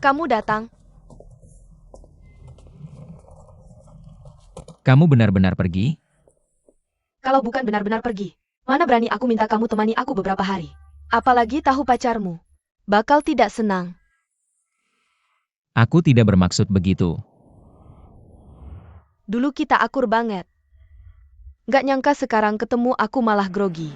Kamu datang. Kamu benar-benar pergi? Kalau bukan benar-benar pergi, mana berani aku minta kamu temani aku beberapa hari. Apalagi tahu pacarmu. Bakal tidak senang. Aku tidak bermaksud begitu. Dulu kita akur banget. Gak nyangka sekarang ketemu aku malah grogi.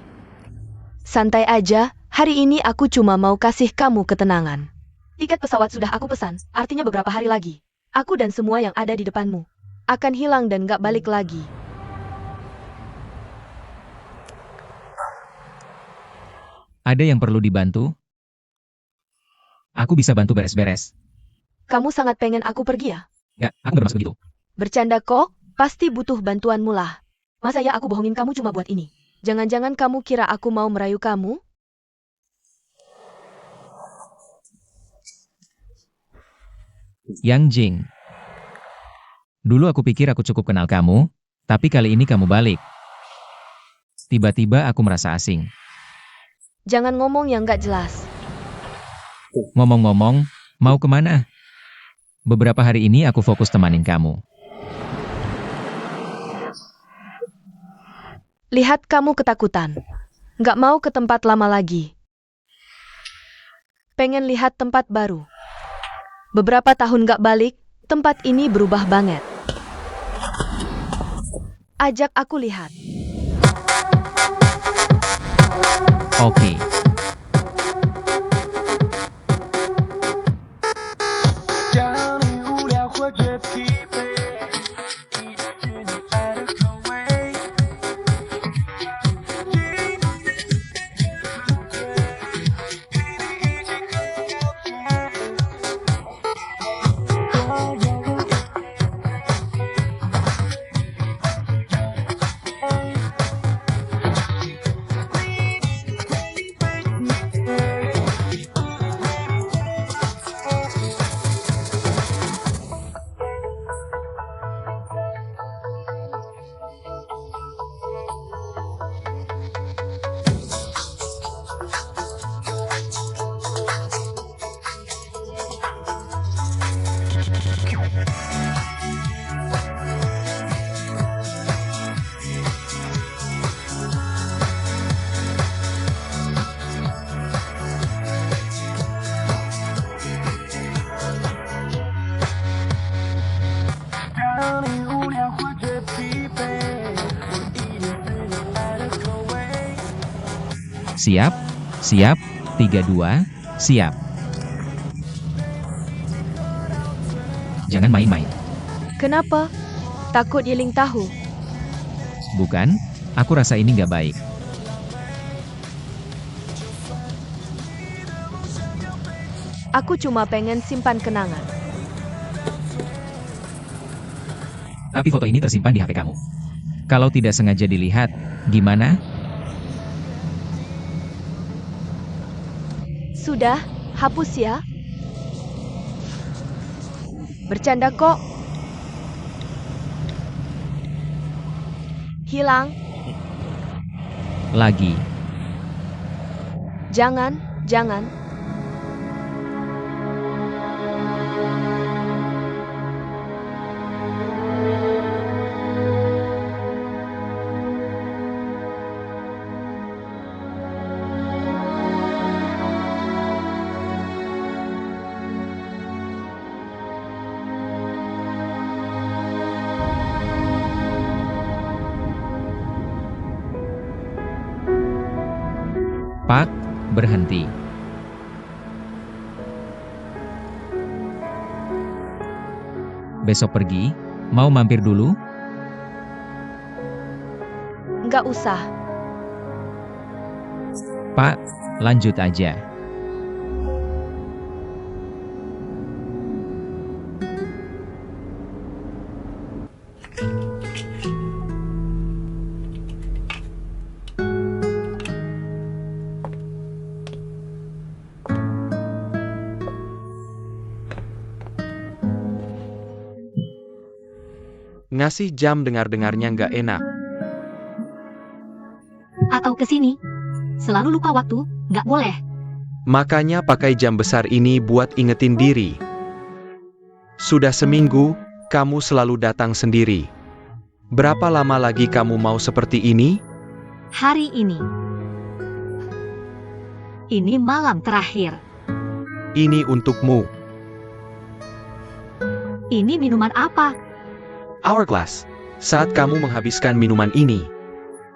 Santai aja, hari ini aku cuma mau kasih kamu ketenangan. Tiket pesawat sudah aku pesan, artinya beberapa hari lagi. Aku dan semua yang ada di depanmu akan hilang dan gak balik lagi. Ada yang perlu dibantu? Aku bisa bantu beres-beres. Kamu sangat pengen aku pergi ya? Ya, aku bermaksud begitu. Bercanda kok, pasti butuh bantuanmu lah. Masa ya aku bohongin kamu cuma buat ini? Jangan-jangan kamu kira aku mau merayu kamu? Yang Jing. Dulu aku pikir aku cukup kenal kamu, tapi kali ini kamu balik. Tiba-tiba aku merasa asing. Jangan ngomong yang gak jelas. Ngomong-ngomong, mau kemana? Beberapa hari ini aku fokus temanin kamu. Lihat kamu ketakutan. Gak mau ke tempat lama lagi. Pengen lihat tempat baru. Beberapa tahun gak balik, tempat ini berubah banget. Ajak aku lihat. Oke. Siap, siap, 3-2, siap. Jangan main-main. Kenapa? Takut Yiling tahu? Bukan, aku rasa ini nggak baik. Aku cuma pengen simpan kenangan. Tapi foto ini tersimpan di HP kamu. Kalau tidak sengaja dilihat, gimana? Sudah, hapus ya. Bercanda kok. Hilang. Lagi. Jangan, jangan. Pak, berhenti. Besok pergi, mau mampir dulu? Nggak usah. Pak, lanjut aja. Ngasih jam dengar-dengarnya nggak enak. Atau ke sini. Selalu lupa waktu, nggak boleh. Makanya pakai jam besar ini buat ingetin diri. Sudah seminggu, kamu selalu datang sendiri. Berapa lama lagi kamu mau seperti ini? Hari ini. Ini malam terakhir. Ini untukmu. Ini minuman apa? Hourglass. Saat kamu menghabiskan minuman ini,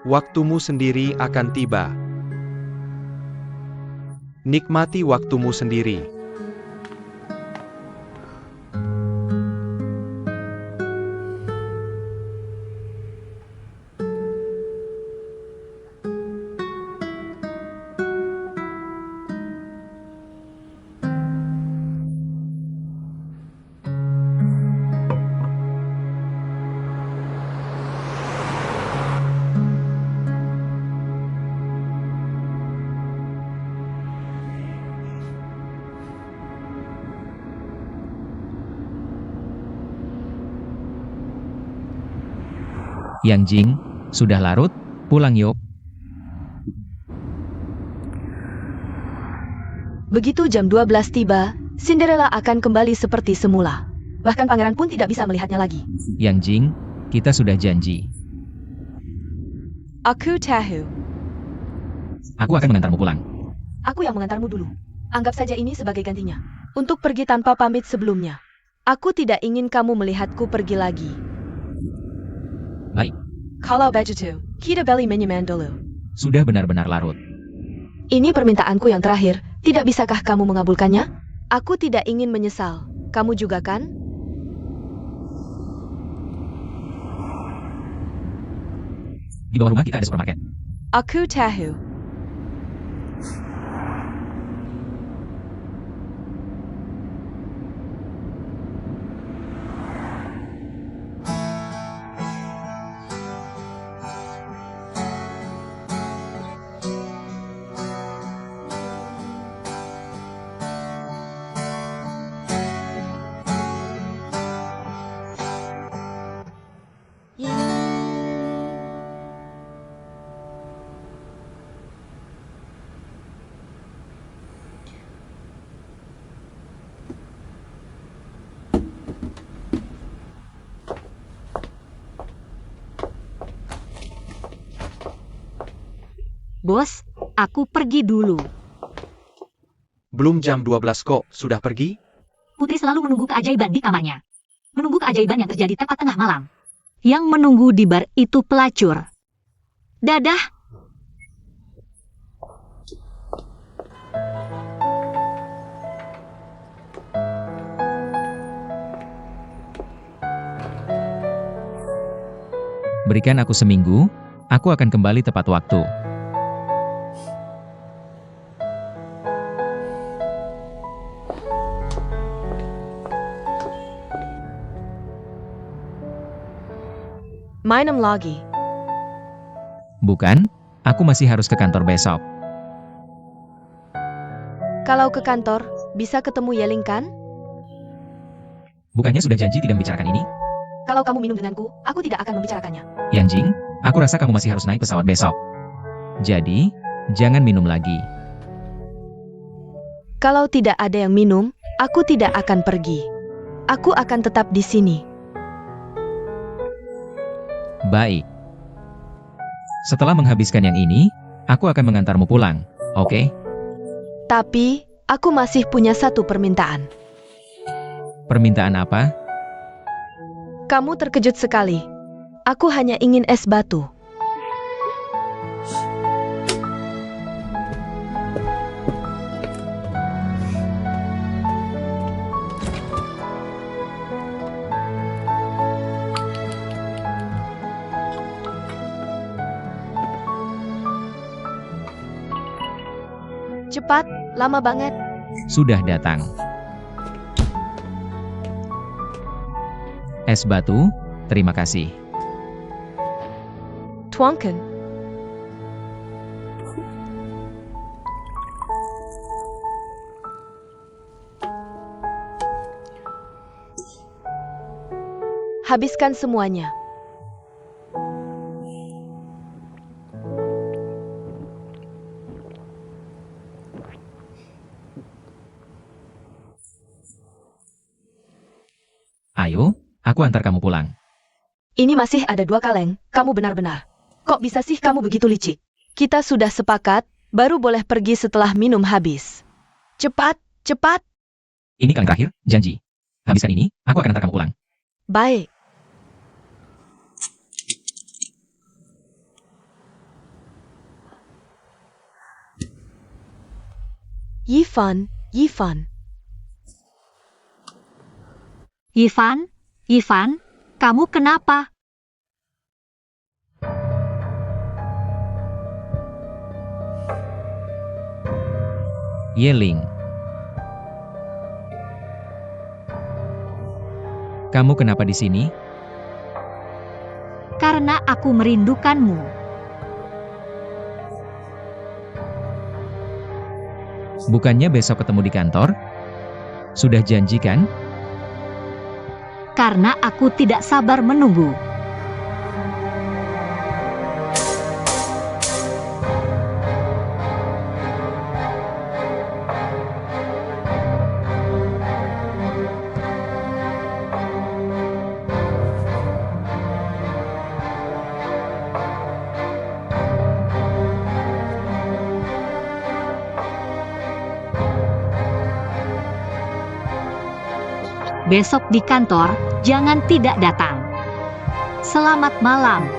waktumu sendiri akan tiba. Nikmati waktumu sendiri. Yang Jing, sudah larut? Pulang yuk. Begitu jam 12 tiba, Cinderella akan kembali seperti semula. Bahkan pangeran pun tidak bisa melihatnya lagi. Yang Jing, kita sudah janji. Aku tahu. Aku akan mengantarmu pulang. Aku yang mengantarmu dulu. Anggap saja ini sebagai gantinya. Untuk pergi tanpa pamit sebelumnya. Aku tidak ingin kamu melihatku pergi lagi. Baik, Kalau begitu, kita beli minuman dulu. sudah benar-benar larut. Ini permintaanku yang terakhir. Tidak bisakah kamu mengabulkannya? Aku tidak ingin menyesal. Kamu juga kan? Di bawah rumah kita ada supermarket. Aku tahu. Bos, aku pergi dulu. Belum jam 12 kok, sudah pergi? Putri selalu menunggu keajaiban di kamarnya. Menunggu keajaiban yang terjadi tepat tengah malam. Yang menunggu di bar itu pelacur. Dadah. Berikan aku seminggu, aku akan kembali tepat waktu. Minum lagi. Bukan, aku masih harus ke kantor besok. Kalau ke kantor, bisa ketemu Yeling kan? Bukannya sudah janji tidak membicarakan ini? Kalau kamu minum denganku, aku tidak akan membicarakannya. Yang Jing, aku rasa kamu masih harus naik pesawat besok. Jadi, jangan minum lagi. Kalau tidak ada yang minum, aku tidak akan pergi. Aku akan tetap di sini. Baik. Setelah menghabiskan yang ini, aku akan mengantarmu pulang, oke? Tapi, aku masih punya satu permintaan. Permintaan apa? Kamu terkejut sekali. Aku hanya ingin es batu. Cepat, lama banget. Sudah datang. Es batu, terima kasih. Tuangkan. Habiskan semuanya. aku antar kamu pulang. Ini masih ada 2 kaleng, kamu benar-benar. Kok bisa sih kamu begitu licik? Kita sudah sepakat, baru boleh pergi setelah minum habis. Cepat, cepat. Ini kaleng terakhir, janji. Habiskan ini, aku akan antar kamu pulang. Baik. Yifan, Yifan. Yifan, kamu kenapa? Yeling. Kamu kenapa di sini? Karena aku merindukanmu. Bukannya besok ketemu di kantor? Sudah janji kan? Karena aku tidak sabar menunggu. Besok di kantor, jangan tidak datang. Selamat malam.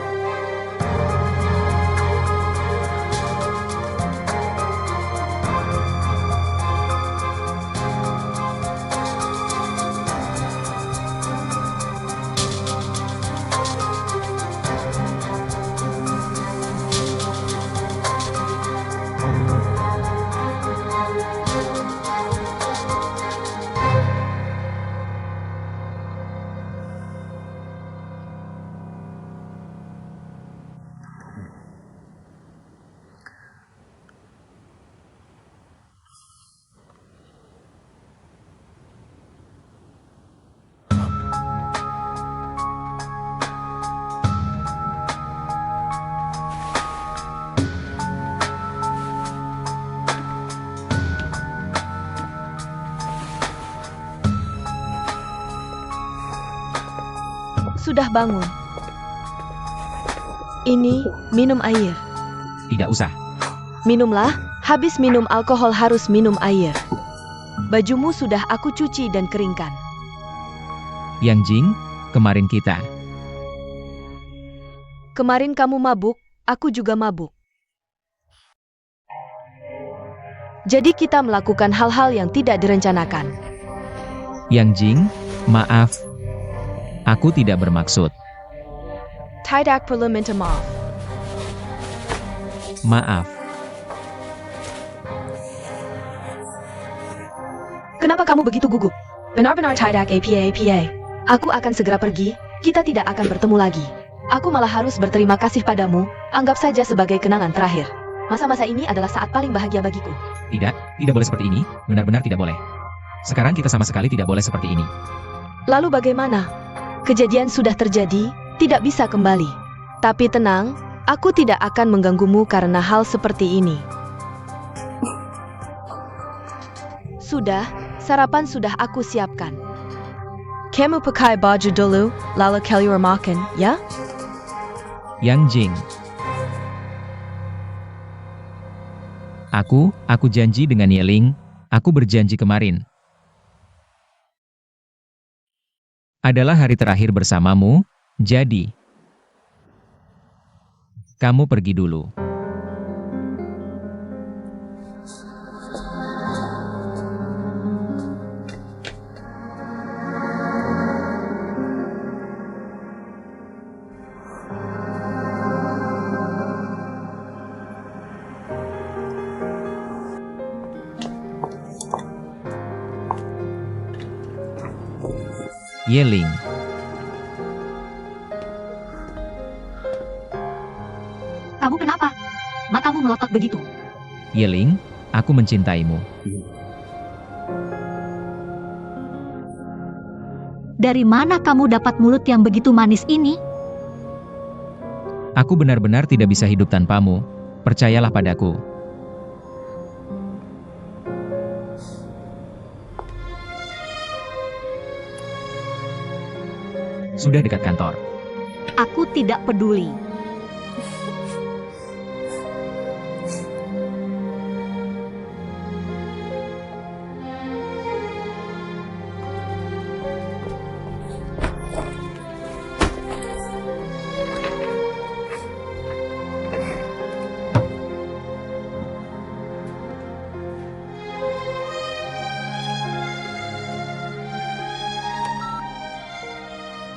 Sudah bangun. Ini, minum air. Tidak usah. Minumlah, habis minum alkohol harus minum air. Bajumu sudah aku cuci dan keringkan. Yang Jing, kemarin kita. Kemarin kamu mabuk, aku juga mabuk. Jadi kita melakukan hal-hal yang tidak direncanakan. Yang Jing, maaf. Aku tidak bermaksud. Tidak perlu minta maaf. Maaf. Kenapa kamu begitu gugup? Benar-benar tidak apa. Aku akan segera pergi, kita tidak akan bertemu lagi. Aku malah harus berterima kasih padamu, anggap saja sebagai kenangan terakhir. Masa-masa ini adalah saat paling bahagia bagiku. Tidak boleh seperti ini, benar-benar tidak boleh. Sekarang kita sama sekali tidak boleh seperti ini. Lalu bagaimana? Kejadian sudah terjadi, tidak bisa kembali. Tapi tenang, aku tidak akan mengganggumu karena hal seperti ini. Sudah, sarapan sudah aku siapkan. Kamu pakai baju dulu, lalu keluar makan, ya? Yang Jing. Aku janji dengan Yeling, aku berjanji kemarin. Adalah hari terakhir bersamamu, jadi kamu pergi dulu. Yeling. Kamu kenapa? Matamu melotot begitu. Yeling, aku mencintaimu. Dari mana kamu dapat mulut yang begitu manis ini? Aku benar-benar tidak bisa hidup tanpamu. Percayalah padaku. sudah dekat kantor. Aku tidak peduli.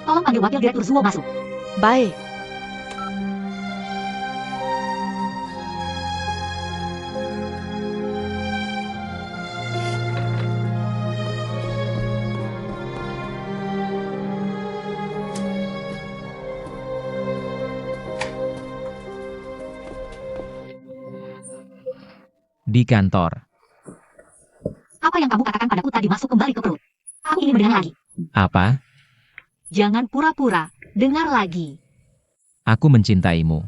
Tolong panggil wakil direktur Zuo masuk. Baik. Di kantor. Apa yang kamu katakan padaku tadi masuk kembali ke perut. Aku ingin mendengar lagi. Apa? Jangan pura-pura. Dengar lagi. Aku mencintaimu.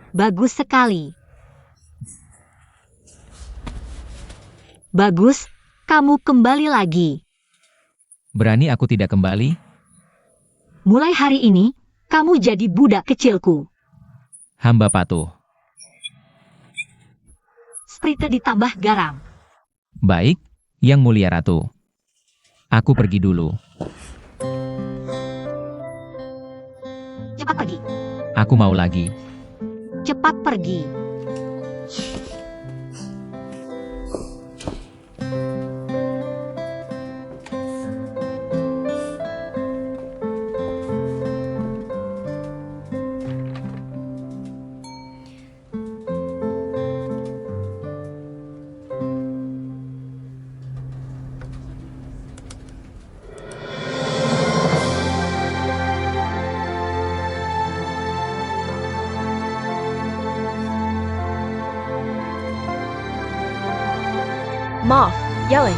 Bagus sekali. Bagus, kamu kembali lagi. Berani aku tidak kembali? Mulai hari ini, kamu jadi budak kecilku. Hamba patuh. Sprite ditambah garam. Baik, Yang Mulia Ratu. Aku pergi dulu. Cepat pergi. Aku mau lagi. Cepat pergi. Maaf, Yeleng.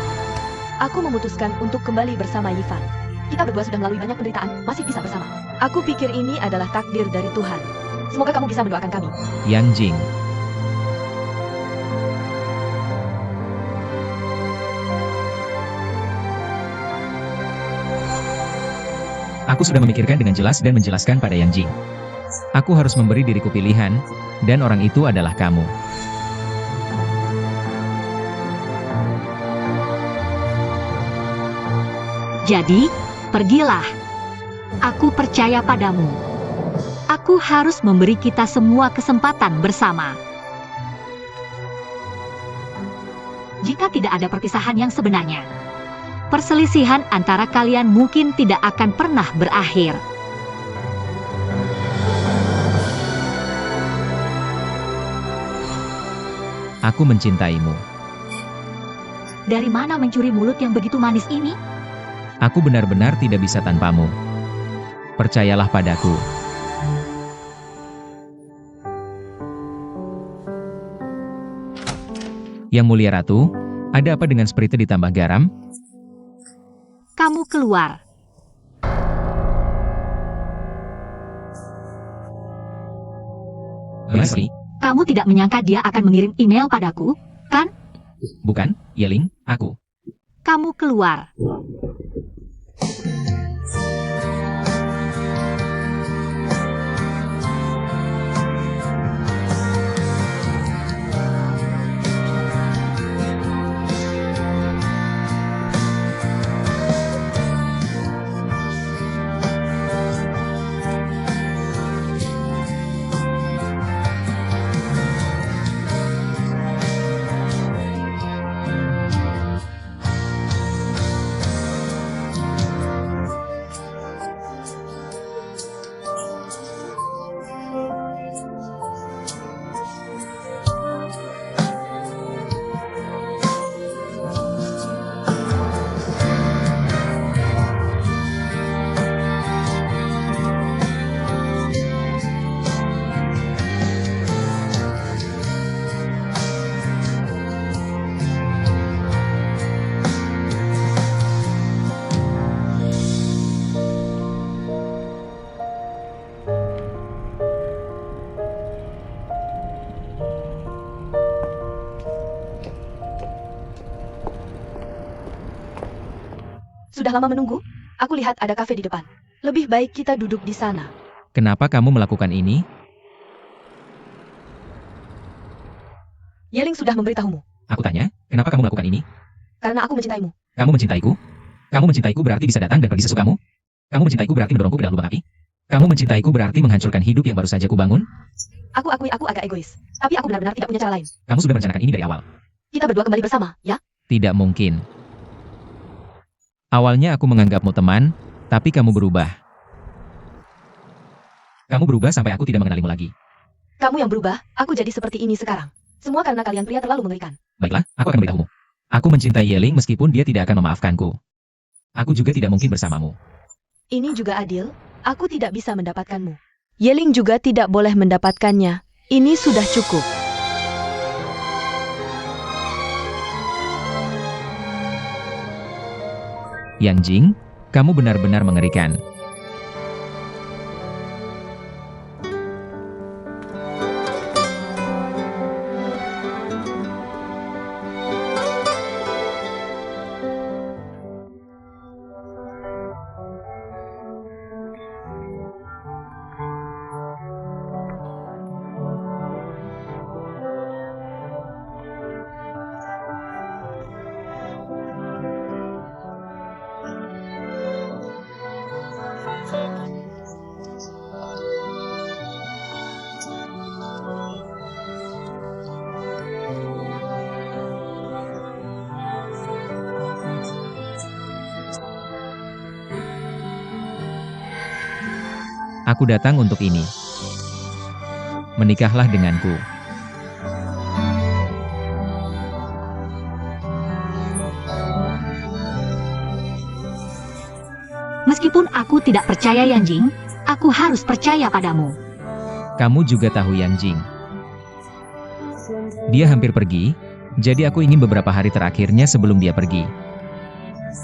Aku memutuskan untuk kembali bersama Yifan. Kita berdua sudah melalui banyak penderitaan, masih bisa bersama. Aku pikir ini adalah takdir dari Tuhan. Semoga kamu bisa mendoakan kami. Yang Jing. Aku sudah memikirkan dengan jelas dan menjelaskan pada Yang Jing. Aku harus memberi diriku pilihan, dan orang itu adalah kamu. Jadi, pergilah. Aku percaya padamu. Aku harus memberi kita semua kesempatan bersama. Jika tidak ada perpisahan yang sebenarnya, perselisihan antara kalian mungkin tidak akan pernah berakhir. Aku mencintaimu. Dari mana mencuri mulut yang begitu manis ini? Aku benar-benar tidak bisa tanpamu. Percayalah padaku. Yang Mulia Ratu, ada apa dengan Sprite ditambah garam? Kamu keluar. Leslie? Kamu tidak menyangka dia akan mengirim email padaku, kan? Bukan, Yeling, aku. Kamu keluar. lama menunggu? Aku lihat ada kafe di depan. Lebih baik kita duduk di sana. Kenapa kamu melakukan ini? Yeling sudah memberitahumu. Aku tanya, kenapa kamu melakukan ini? Karena aku mencintaimu. Kamu mencintaiku? Kamu mencintaiku berarti bisa datang dan pergi sesukamu? Kamu mencintaiku berarti mendorongku ke dalam lubang api? Kamu mencintaiku berarti menghancurkan hidup yang baru saja kubangun? Aku akui aku agak egois. Tapi aku benar-benar tidak punya cara lain. Kamu sudah merencanakan ini dari awal. Kita berdua kembali bersama, ya? Tidak mungkin. Awalnya aku menganggapmu teman, tapi kamu berubah. Kamu berubah sampai aku tidak mengenalimu lagi. Kamu yang berubah, aku jadi seperti ini sekarang. Semua karena kalian pria terlalu mengerikan. Baiklah, aku akan memberitahumu. Aku mencintai Yeling meskipun dia tidak akan memaafkanku. Aku juga tidak mungkin bersamamu. Ini juga adil, aku tidak bisa mendapatkanmu. Yeling juga tidak boleh mendapatkannya. Ini sudah cukup. Yang Jing, kamu benar-benar mengerikan. Aku datang untuk ini. Menikahlah denganku. Meskipun aku tidak percaya Yang Jing, aku harus percaya padamu. Kamu juga tahu Yang Jing. Dia hampir pergi, jadi aku ingin beberapa hari terakhirnya sebelum dia pergi.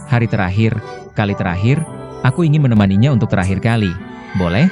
Hari terakhir, kali terakhir, aku ingin menemaninya untuk terakhir kali. Boleh?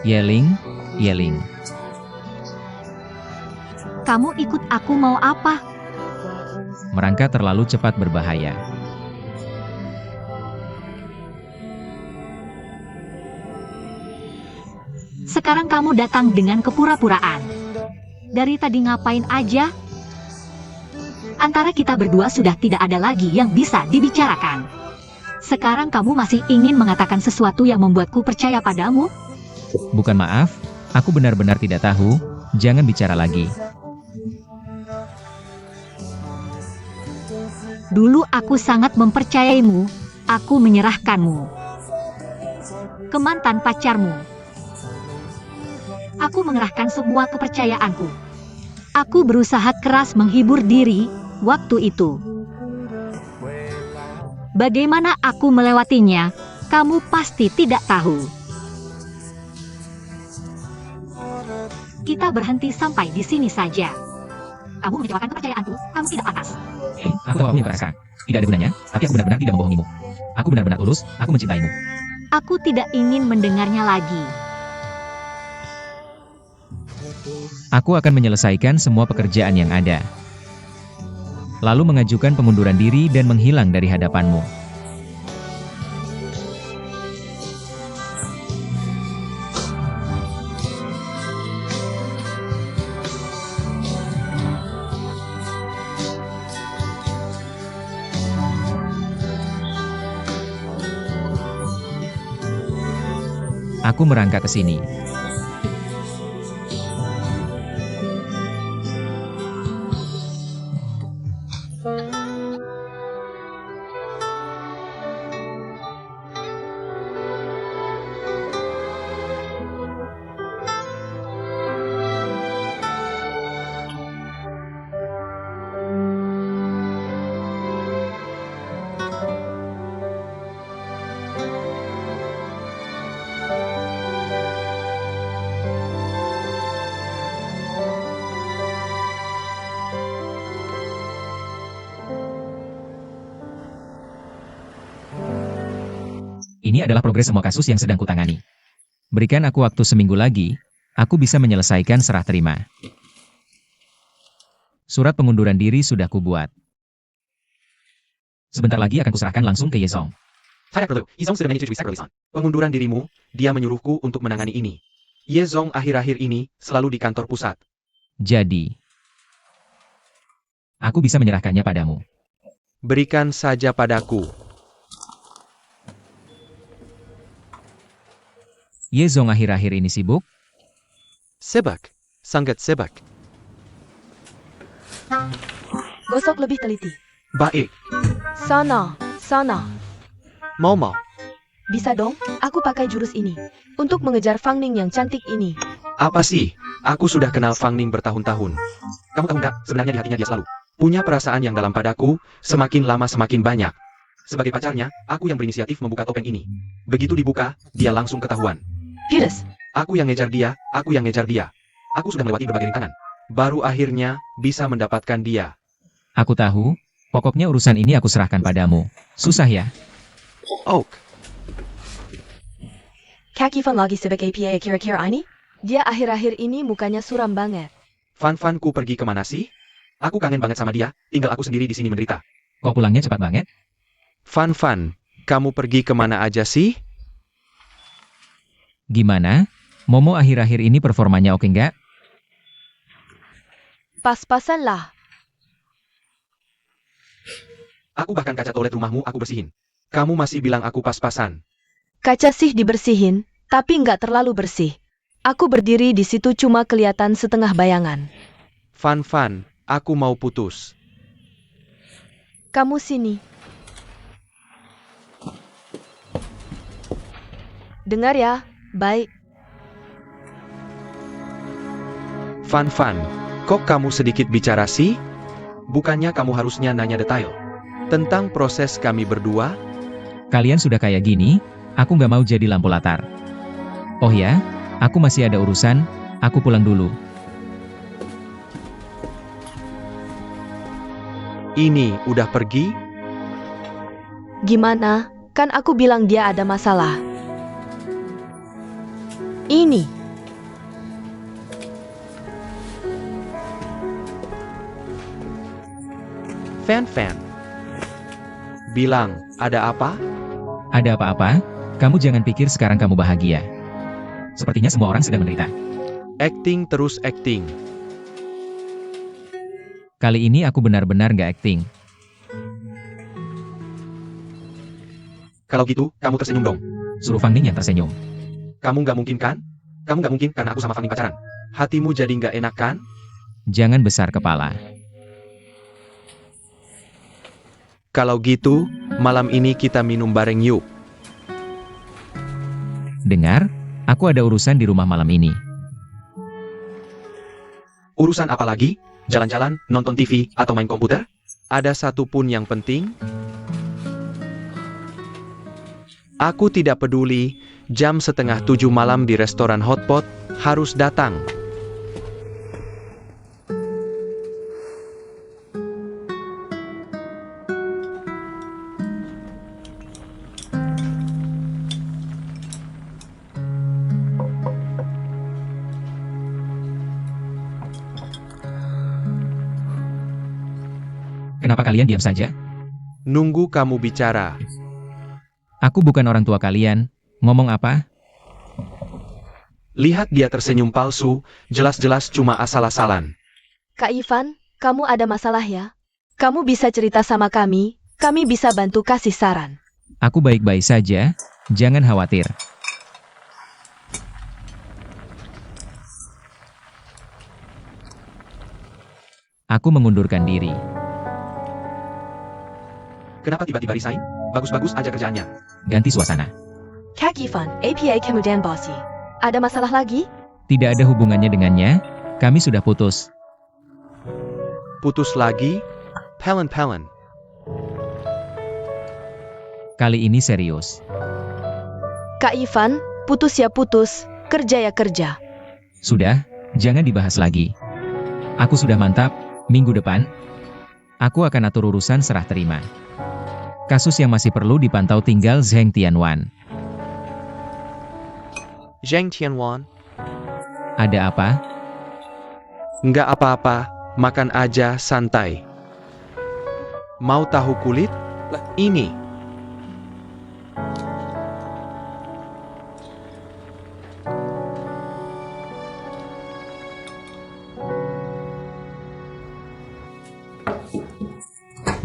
Yeling, Yeling. Kamu ikut aku mau apa? Merangkak terlalu cepat berbahaya. Sekarang kamu datang dengan kepura-puraan. Dari tadi ngapain aja? Antara kita berdua sudah tidak ada lagi yang bisa dibicarakan. Sekarang kamu masih ingin mengatakan sesuatu yang membuatku percaya padamu? Bukan maaf, aku benar-benar tidak tahu, jangan bicara lagi. Dulu aku sangat mempercayaimu, aku menyerahkanmu ke mantan pacarmu. Aku mengerahkan semua kepercayaanku. Aku berusaha keras menghibur diri waktu itu. Bagaimana aku melewatinya, kamu pasti tidak tahu. Kita berhenti sampai di sini saja. Kamu mengecewakan kepercayaanku, kamu tidak pantas. Aku tahu aku yang perasaan. Tidak ada gunanya, tapi aku benar-benar tidak membohongimu. Aku benar-benar tulus, aku mencintaimu. Aku tidak ingin mendengarnya lagi. Aku akan menyelesaikan semua pekerjaan yang ada. Lalu mengajukan pengunduran diri dan menghilang dari hadapanmu. Aku merangkak ke sini. ini adalah progres semua kasus yang sedang kutangani. Berikan aku waktu seminggu lagi, aku bisa menyelesaikan serah terima. Surat pengunduran diri sudah kubuat. Sebentar lagi akan kuserahkan langsung ke Yezong. Tidak perlu, Yezong sudah menyetujui Sakralisan. Pengunduran dirimu, dia menyuruhku untuk menangani ini. Yezong akhir-akhir ini selalu di kantor pusat. Jadi, aku bisa menyerahkannya padamu. Berikan saja padaku. Yezong akhir-akhir ini sibuk? Sebak, sangat sebak. Gosok lebih teliti. Baik, Sana, sana. mau. Bisa dong, aku pakai jurus ini. Untuk mengejar Fang Ning yang cantik ini. Apa sih? Aku sudah kenal Fang Ning bertahun-tahun. Kamu tahu nggak, sebenarnya di hatinya dia selalu punya perasaan yang dalam padaku, semakin lama semakin banyak. Sebagai pacarnya, aku yang berinisiatif membuka topeng ini. Begitu dibuka, dia langsung ketahuan. Pides. Aku yang ngejar dia, aku yang ngejar dia. Aku sudah melewati berbagai rintangan. Baru akhirnya, bisa mendapatkan dia. Aku tahu, pokoknya urusan ini aku serahkan padamu. Susah ya? Oak, Kaki Fang lagi sebagai APA kira-kira ini? Dia akhir-akhir ini mukanya suram banget. Fan-fanku pergi kemana sih? Aku kangen banget sama dia, tinggal aku sendiri di sini menderita. Kok pulangnya cepat banget? Fan-fan, kamu pergi kemana aja sih? Gimana? Momo akhir-akhir ini performanya oke nggak? Pas-pasan lah. Aku bahkan kaca toilet rumahmu aku bersihin. Kamu masih bilang aku pas-pasan. Kaca sih dibersihin, tapi nggak terlalu bersih. Aku berdiri di situ cuma kelihatan setengah bayangan. Fan-fan, aku mau putus. Kamu sini. Dengar ya, baik. Fan-fan, kok kamu sedikit bicara sih? Bukannya kamu harusnya nanya detail tentang proses kami berdua? Kalian sudah kayak gini, aku nggak mau jadi lampu latar. Oh ya, aku masih ada urusan, aku pulang dulu. Ini udah pergi? Gimana? Kan aku bilang dia ada masalah. Ini. Fan-fan. Bilang, ada apa? Ada apa-apa? Kamu jangan pikir sekarang kamu bahagia. Sepertinya semua orang sedang menderita. Acting terus acting. Kali ini aku benar-benar nggak acting. Kalau gitu, kamu tersenyum dong. Suruh Fang Ning yang tersenyum. Kamu nggak mungkin kan? Kamu nggak mungkin karena aku sama Fang Ning pacaran. Hatimu jadi nggak enak kan? Jangan besar kepala. Kalau gitu, malam ini kita minum bareng yuk. Dengar, aku ada urusan di rumah malam ini. Urusan apa lagi? Jalan-jalan, nonton TV, atau main komputer? Ada satu pun yang penting? Aku tidak peduli, jam 6:30 malam di restoran Hotpot, harus datang. Kenapa kalian diam saja? Nunggu kamu bicara. Aku bukan orang tua kalian. Ngomong apa? Lihat dia tersenyum palsu, jelas-jelas cuma asal-asalan. Kak Ivan, kamu ada masalah ya? Kamu bisa cerita sama kami bisa bantu kasih saran. Aku baik-baik saja, jangan khawatir. Aku mengundurkan diri. Kenapa tiba-tiba resign? Bagus-bagus aja kerjaannya. Ganti suasana. Kak Ivan, APA kemudian bossy. Ada masalah lagi? Tidak ada hubungannya dengannya, kami sudah putus. Putus lagi? Pelen-pelen. Kali ini serius. Kak Ivan, putus ya putus, kerja ya kerja. Sudah, jangan dibahas lagi. Aku sudah mantap, minggu depan, aku akan atur urusan serah terima. Kasus yang masih perlu dipantau tinggal Zheng Tianwan. Zhang Tianwan. Ada apa? Nggak apa-apa, makan aja santai. Mau tahu kulit? Ini.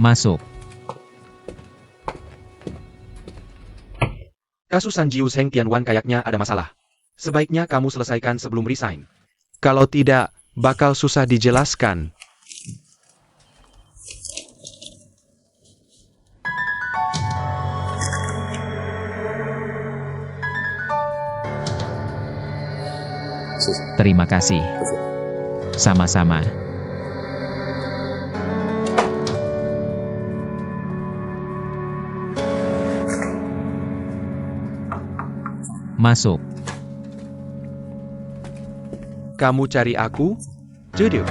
Masuk. Kasus Sanjiu Zheng Tianwan kayaknya ada masalah. Sebaiknya kamu selesaikan sebelum resign. Kalau tidak, bakal susah dijelaskan. Terima kasih. Sama-sama. Masuk. Kamu cari aku? Judul.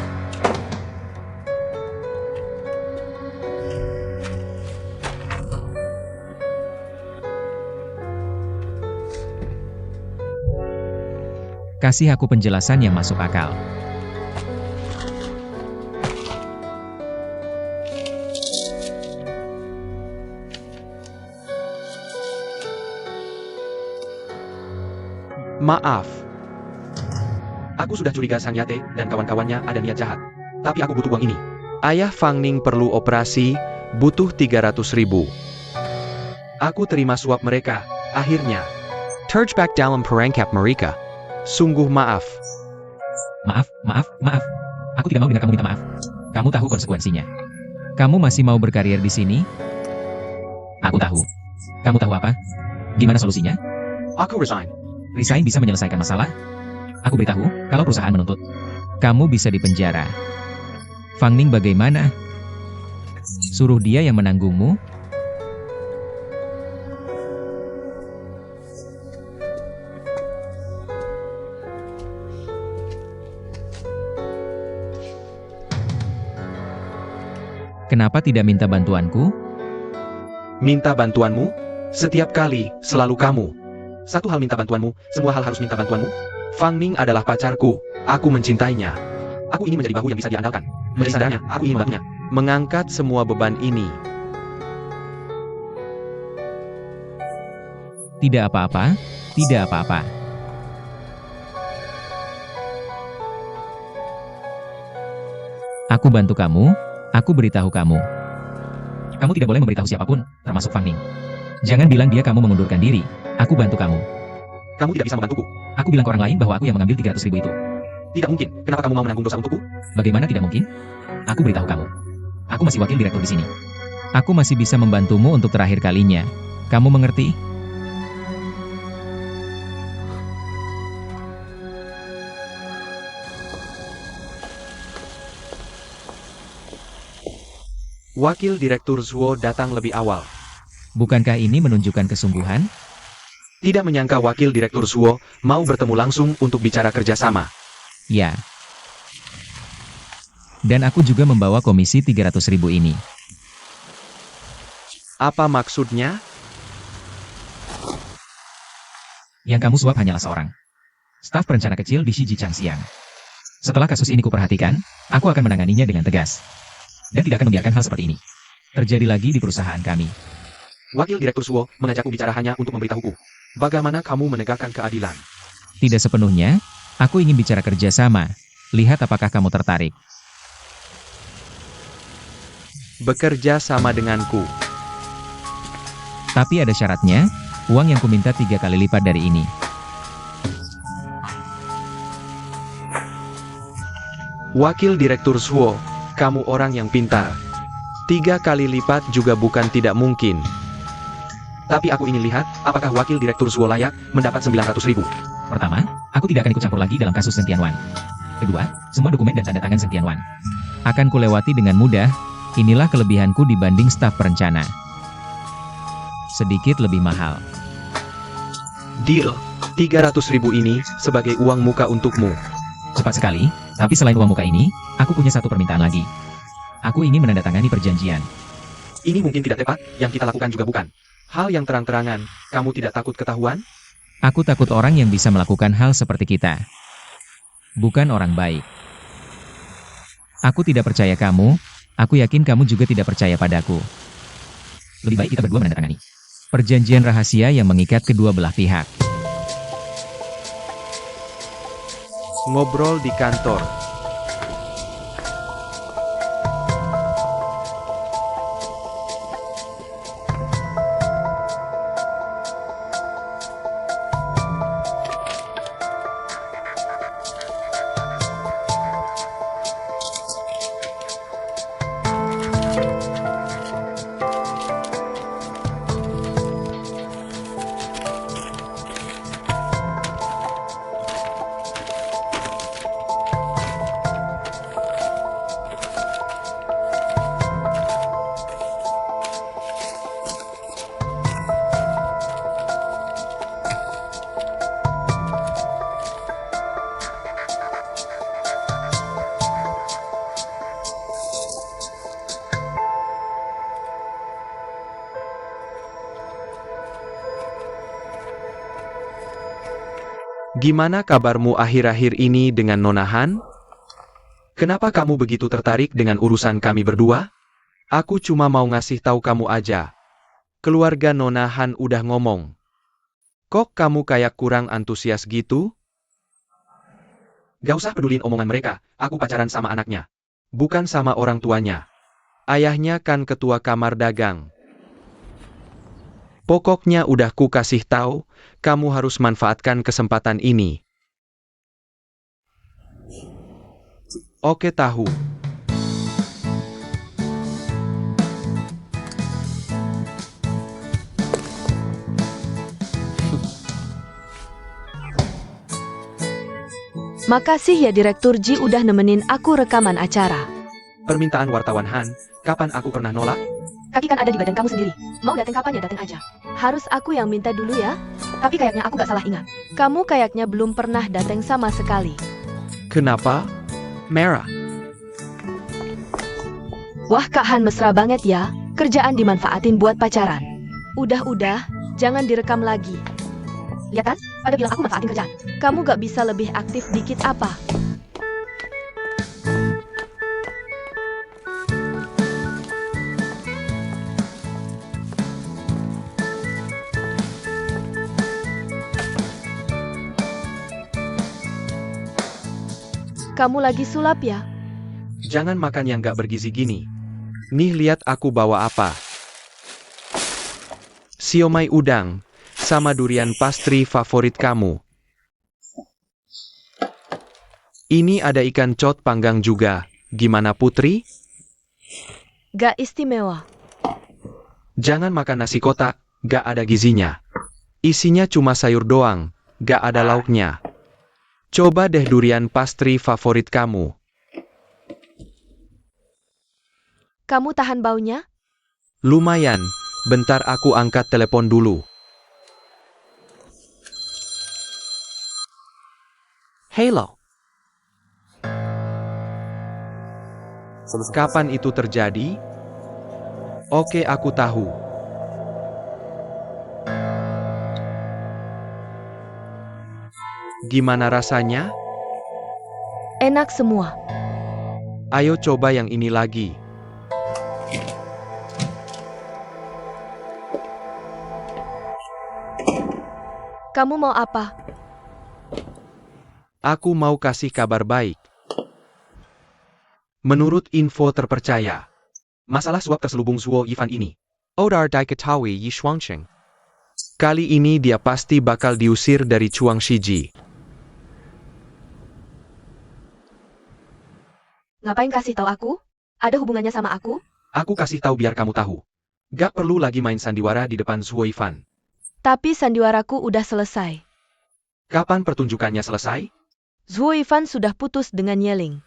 Kasih aku penjelasan yang masuk akal. Maaf. Aku sudah curiga Sang Yate dan kawan-kawannya ada niat jahat. Tapi aku butuh uang ini. Ayah Fang Ning perlu operasi, butuh 300.000. Aku terima suap mereka, akhirnya. Terjebak dalam perangkap mereka. Sungguh maaf. Maaf. Aku tidak mau dengar kamu minta maaf. Kamu tahu konsekuensinya. Kamu masih mau berkarir di sini? Aku tahu. Kamu tahu apa? Gimana solusinya? Aku resign. Resign bisa menyelesaikan masalah? Aku beritahu, kalau perusahaan menuntut, kamu bisa dipenjara. Fang Ning bagaimana? Suruh dia yang menanggungmu? Kenapa tidak minta bantuanku? Minta bantuanmu? Setiap kali, selalu kamu. Satu hal minta bantuanmu, semua hal harus minta bantuanmu. Fang Ning adalah pacarku, aku mencintainya. Aku ingin menjadi bahu yang bisa diandalkan. Menjadi sadarnya, aku ingin membantunya. Mengangkat semua beban ini. Tidak apa-apa, tidak apa-apa. Aku bantu kamu, aku beritahu kamu. Kamu tidak boleh memberitahu siapapun, termasuk Fang Ning. Jangan bilang dia kamu mengundurkan diri, aku bantu kamu. Kamu tidak bisa membantuku. Aku bilang ke orang lain bahwa aku yang mengambil 300.000 itu. Tidak mungkin, kenapa kamu mau menanggung dosa untukku? Bagaimana tidak mungkin? Aku beritahu kamu. Aku masih wakil direktur di sini. Aku masih bisa membantumu untuk terakhir kalinya. Kamu mengerti? Wakil Direktur Zuo datang lebih awal. Bukankah ini menunjukkan kesungguhan? Tidak menyangka Wakil Direktur Zuo mau bertemu langsung untuk bicara kerjasama. Ya. Dan aku juga membawa komisi 300.000 ini. Apa maksudnya? Yang kamu suap hanyalah seorang staf perencana kecil di Shiji Changxiang. Setelah kasus ini kuperhatikan, aku akan menanganinya dengan tegas. Dan tidak akan membiarkan hal seperti ini terjadi lagi di perusahaan kami. Wakil Direktur Zuo mengajakku bicara hanya untuk memberitahuku. Bagaimana kamu menegakkan keadilan? Tidak sepenuhnya, aku ingin bicara kerjasama. Lihat apakah kamu tertarik. Bekerja sama denganku. Tapi ada syaratnya, uang yang kuminta 3 kali lipat dari ini. Wakil Direktur Zuo, kamu orang yang pintar. 3 kali lipat juga bukan tidak mungkin. Tapi aku ingin lihat, apakah Wakil Direktur Zuo layak mendapat 900.000. Pertama, aku tidak akan ikut campur lagi dalam kasus Zheng Tianwan. Kedua, semua dokumen dan tanda tangan Zheng Tianwan akan kulewati dengan mudah. Inilah kelebihanku dibanding staf perencana. Sedikit lebih mahal. Deal, 300.000 ini sebagai uang muka untukmu. Cepat sekali, tapi selain uang muka ini, aku punya satu permintaan lagi. Aku ingin menandatangani perjanjian. Ini mungkin tidak tepat, yang kita lakukan juga bukan. Hal yang terang-terangan, kamu tidak takut ketahuan? Aku takut orang yang bisa melakukan hal seperti kita. Bukan orang baik. Aku tidak percaya kamu, aku yakin kamu juga tidak percaya padaku. Lebih baik kita berdua menandatangani perjanjian rahasia yang mengikat kedua belah pihak. Ngobrol di kantor. Gimana kabarmu akhir-akhir ini dengan Nona Han? Kenapa kamu begitu tertarik dengan urusan kami berdua? Aku cuma mau ngasih tahu kamu aja. Keluarga Nona Han udah ngomong. Kok kamu kayak kurang antusias gitu? Gak usah pedulin omongan mereka, aku pacaran sama anaknya. Bukan sama orang tuanya. Ayahnya kan ketua kamar dagang. Pokoknya udah ku kasih tahu, kamu harus manfaatkan kesempatan ini. Oke tahu. Makasih ya Direktur Ji udah nemenin aku rekaman acara. Permintaan wartawan Han, kapan aku pernah nolak? Kaki kan ada di badan kamu sendiri. Mau datang kapan ya datang aja. Harus aku yang minta dulu ya? Tapi kayaknya aku gak salah ingat. Kamu kayaknya belum pernah datang sama sekali. Kenapa? Merah. Wah Kak Han mesra banget ya. Kerjaan dimanfaatin buat pacaran. Udah, jangan direkam lagi. Lihat kan? Pada bilang aku manfaatin kerjaan. Kamu gak bisa lebih aktif dikit apa? Kamu lagi sulap ya? Jangan makan yang gak bergizi gini. Nih lihat aku bawa apa. Siomay udang, sama durian pastry favorit kamu. Ini ada ikan cod panggang juga. Gimana Putri? Gak istimewa. Jangan makan nasi kotak, gak ada gizinya. Isinya cuma sayur doang, gak ada lauknya. Coba deh durian pastry favorit kamu. Kamu tahan baunya? Lumayan, bentar aku angkat telepon dulu. Hello. Kapan itu terjadi? Oke, aku tahu. Gimana rasanya? Enak semua. Ayo coba yang ini lagi. Kamu mau apa? Aku mau kasih kabar baik. Menurut info terpercaya, masalah suap terselubung Zuo Yifan ini. Odar Daikatawi Yi Shuangcheng. Kali ini dia pasti bakal diusir dari Chuang Shiji. Ngapain kasih tahu aku? Ada hubungannya sama aku? Aku kasih tahu biar kamu tahu. Gak perlu lagi main sandiwara di depan Zuo Yifan. Tapi sandiwaraku udah selesai. Kapan pertunjukannya selesai? Zuo Yifan sudah putus dengan Yeling.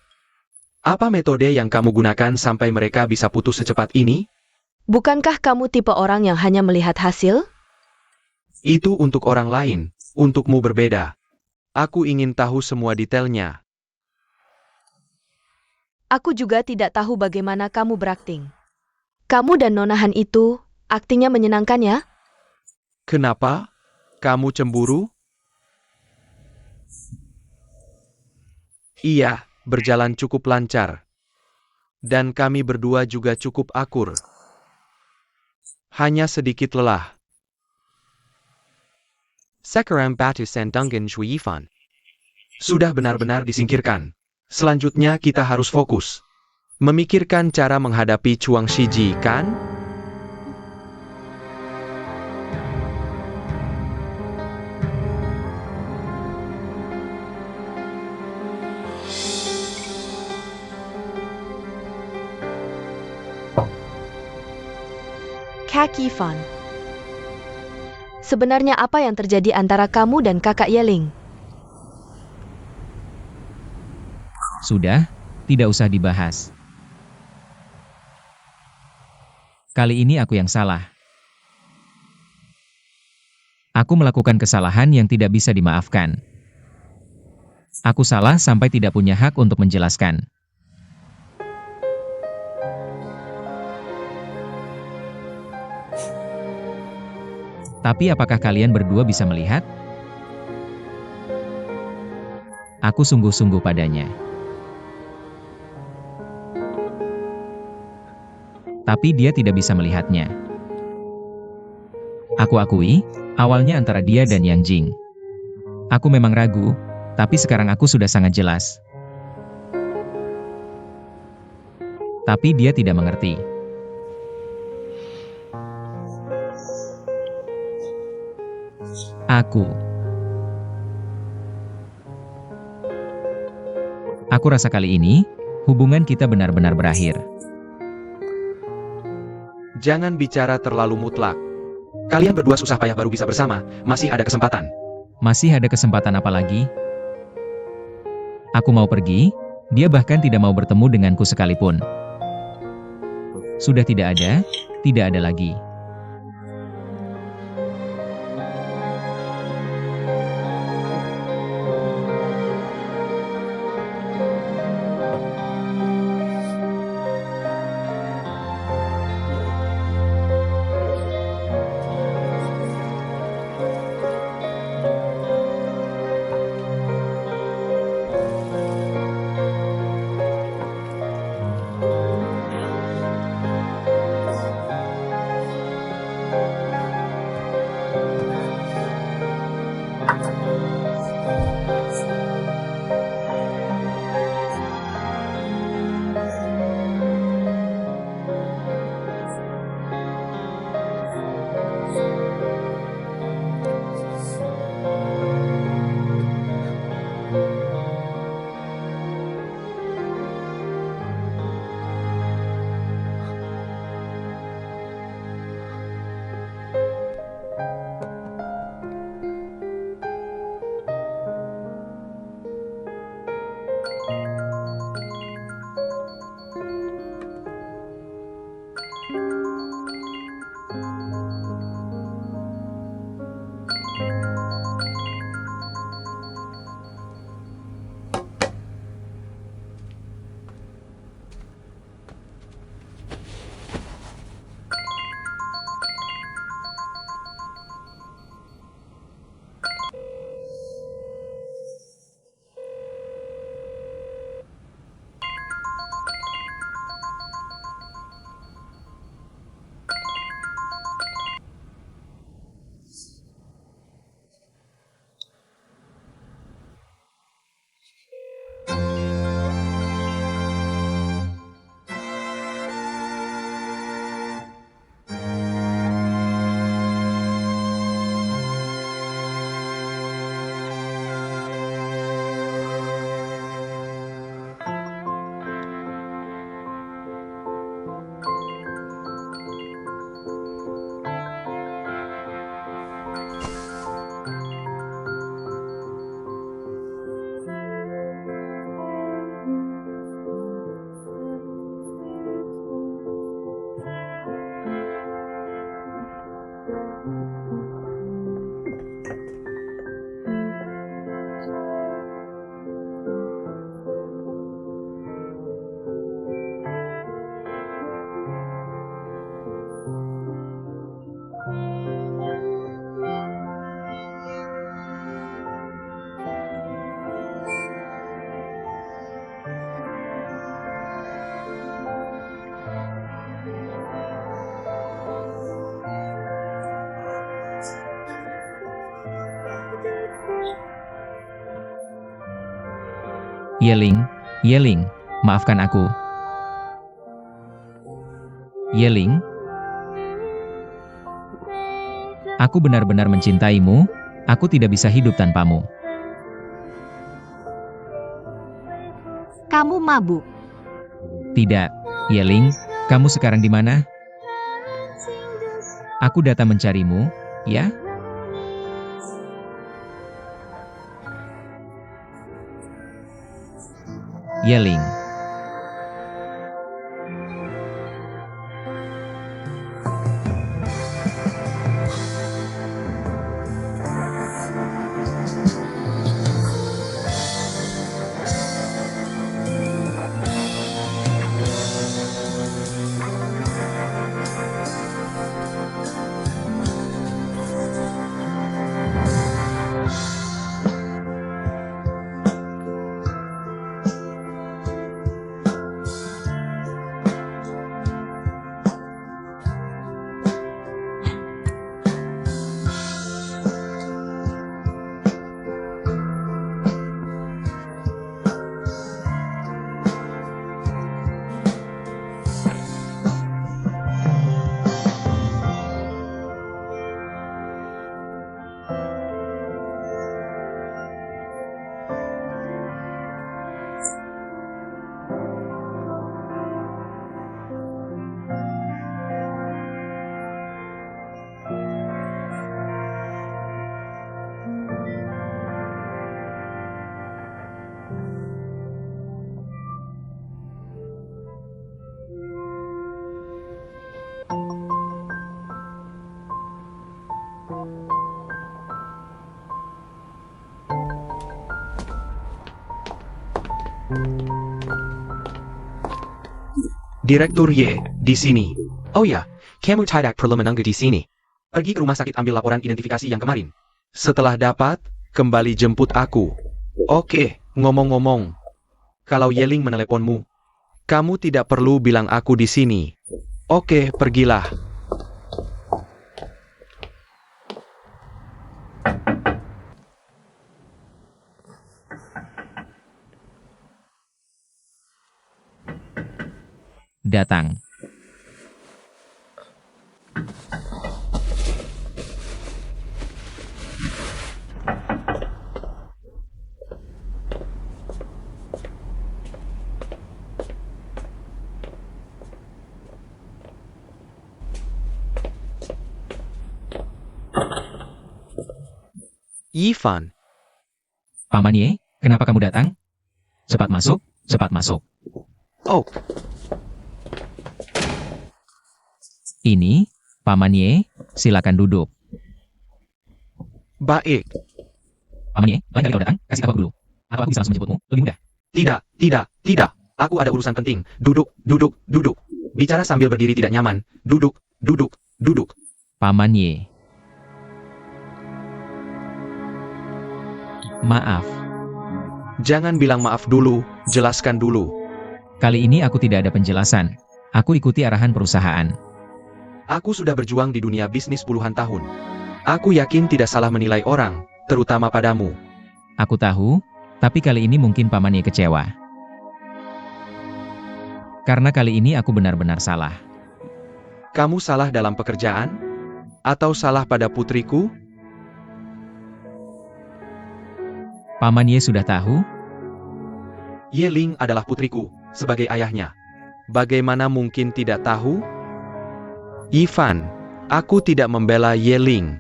Apa metode yang kamu gunakan sampai mereka bisa putus secepat ini? Bukankah kamu tipe orang yang hanya melihat hasil? Itu untuk orang lain, untukmu berbeda. Aku ingin tahu semua detailnya. Aku juga tidak tahu bagaimana kamu berakting. Kamu dan Nona Han itu, aktingnya menyenangkan ya? Kenapa? Kamu cemburu? Iya, berjalan cukup lancar. Dan kami berdua juga cukup akur. Hanya sedikit lelah. Sekarang Batu Sandungan Shuifan. Sudah benar-benar disingkirkan. Selanjutnya kita harus fokus. Memikirkan cara menghadapi Chuang Shiji, kan? Kaki Fan. Sebenarnya apa yang terjadi antara kamu dan kakak Yeling? Sudah, tidak usah dibahas. Kali ini aku yang salah. Aku melakukan kesalahan yang tidak bisa dimaafkan. Aku salah sampai tidak punya hak untuk menjelaskan. Tapi apakah kalian berdua bisa melihat? Aku sungguh-sungguh padanya. Tapi dia tidak bisa melihatnya. Aku akui, awalnya antara dia dan Yang Jing. Aku memang ragu, tapi sekarang aku sudah sangat jelas. Tapi dia tidak mengerti. Aku rasa kali ini, hubungan kita benar-benar berakhir. Jangan bicara terlalu mutlak. Kalian berdua susah payah baru bisa bersama, masih ada kesempatan. Masih ada kesempatan apa lagi? Aku mau pergi, dia bahkan tidak mau bertemu denganku sekalipun. Sudah tidak ada lagi. Yeling, Yeling, maafkan aku. Yeling, aku benar-benar mencintaimu, aku tidak bisa hidup tanpamu. Kamu mabuk. Tidak, Yeling, kamu sekarang di mana? Aku datang mencarimu, ya? Yeling. Direktur Y, di sini. Oh ya, kamu tidak perlu menunggu di sini. Pergi ke rumah sakit ambil laporan identifikasi yang kemarin. Setelah dapat, kembali jemput aku. Oke, ngomong-ngomong. Kalau Yeling meneleponmu, kamu tidak perlu bilang aku di sini. Oke, pergilah. Datang. Yifan, Paman Ye, kenapa kamu datang? Cepat masuk, cepat masuk. oh, Ini, Paman Ye, silakan duduk. baik. Paman Ye, lain kali kau datang, kasih tahu aku dulu. Atau aku bisa langsung menjemputmu, lebih mudah. Tidak, tidak, tidak. Aku ada urusan penting. Duduk, duduk, duduk. Bicara sambil berdiri tidak nyaman. Duduk, duduk, duduk. Paman Ye. Maaf, Jangan bilang maaf dulu, jelaskan dulu. kali ini aku tidak ada penjelasan. Aku ikuti arahan perusahaan. Aku sudah berjuang di dunia bisnis puluhan tahun. Aku yakin tidak salah menilai orang, terutama padamu. Aku tahu, tapi kali ini mungkin Paman Ye kecewa. Karena kali ini aku benar-benar salah. Kamu salah dalam pekerjaan? Atau salah pada putriku? Paman Ye sudah tahu? Yeling adalah putriku, sebagai ayahnya. Bagaimana mungkin tidak tahu? Ivan, aku tidak membela Yeling.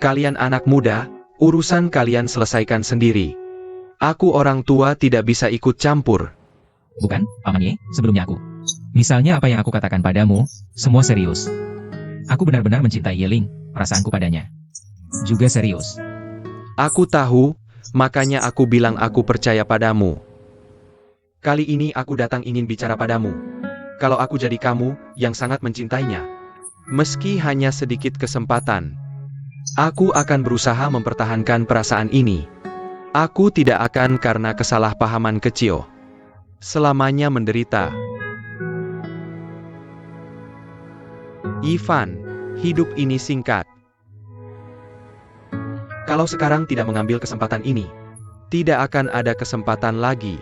Kalian anak muda, urusan kalian selesaikan sendiri. Aku orang tua tidak bisa ikut campur. Bukan, Paman Ye, sebelumnya aku. Misalnya apa yang aku katakan padamu, semua serius. Aku benar-benar mencintai Yeling, perasaanku padanya. Juga serius. Aku tahu, makanya aku bilang aku percaya padamu. Kali ini aku datang ingin bicara padamu. Kalau aku jadi kamu, yang sangat mencintainya. Meski hanya sedikit kesempatan. Aku akan berusaha mempertahankan perasaan ini. Aku tidak akan karena kesalahpahaman kecil. Selamanya menderita. Ivan, hidup ini singkat. Kalau sekarang tidak mengambil kesempatan ini, Tidak akan ada kesempatan lagi.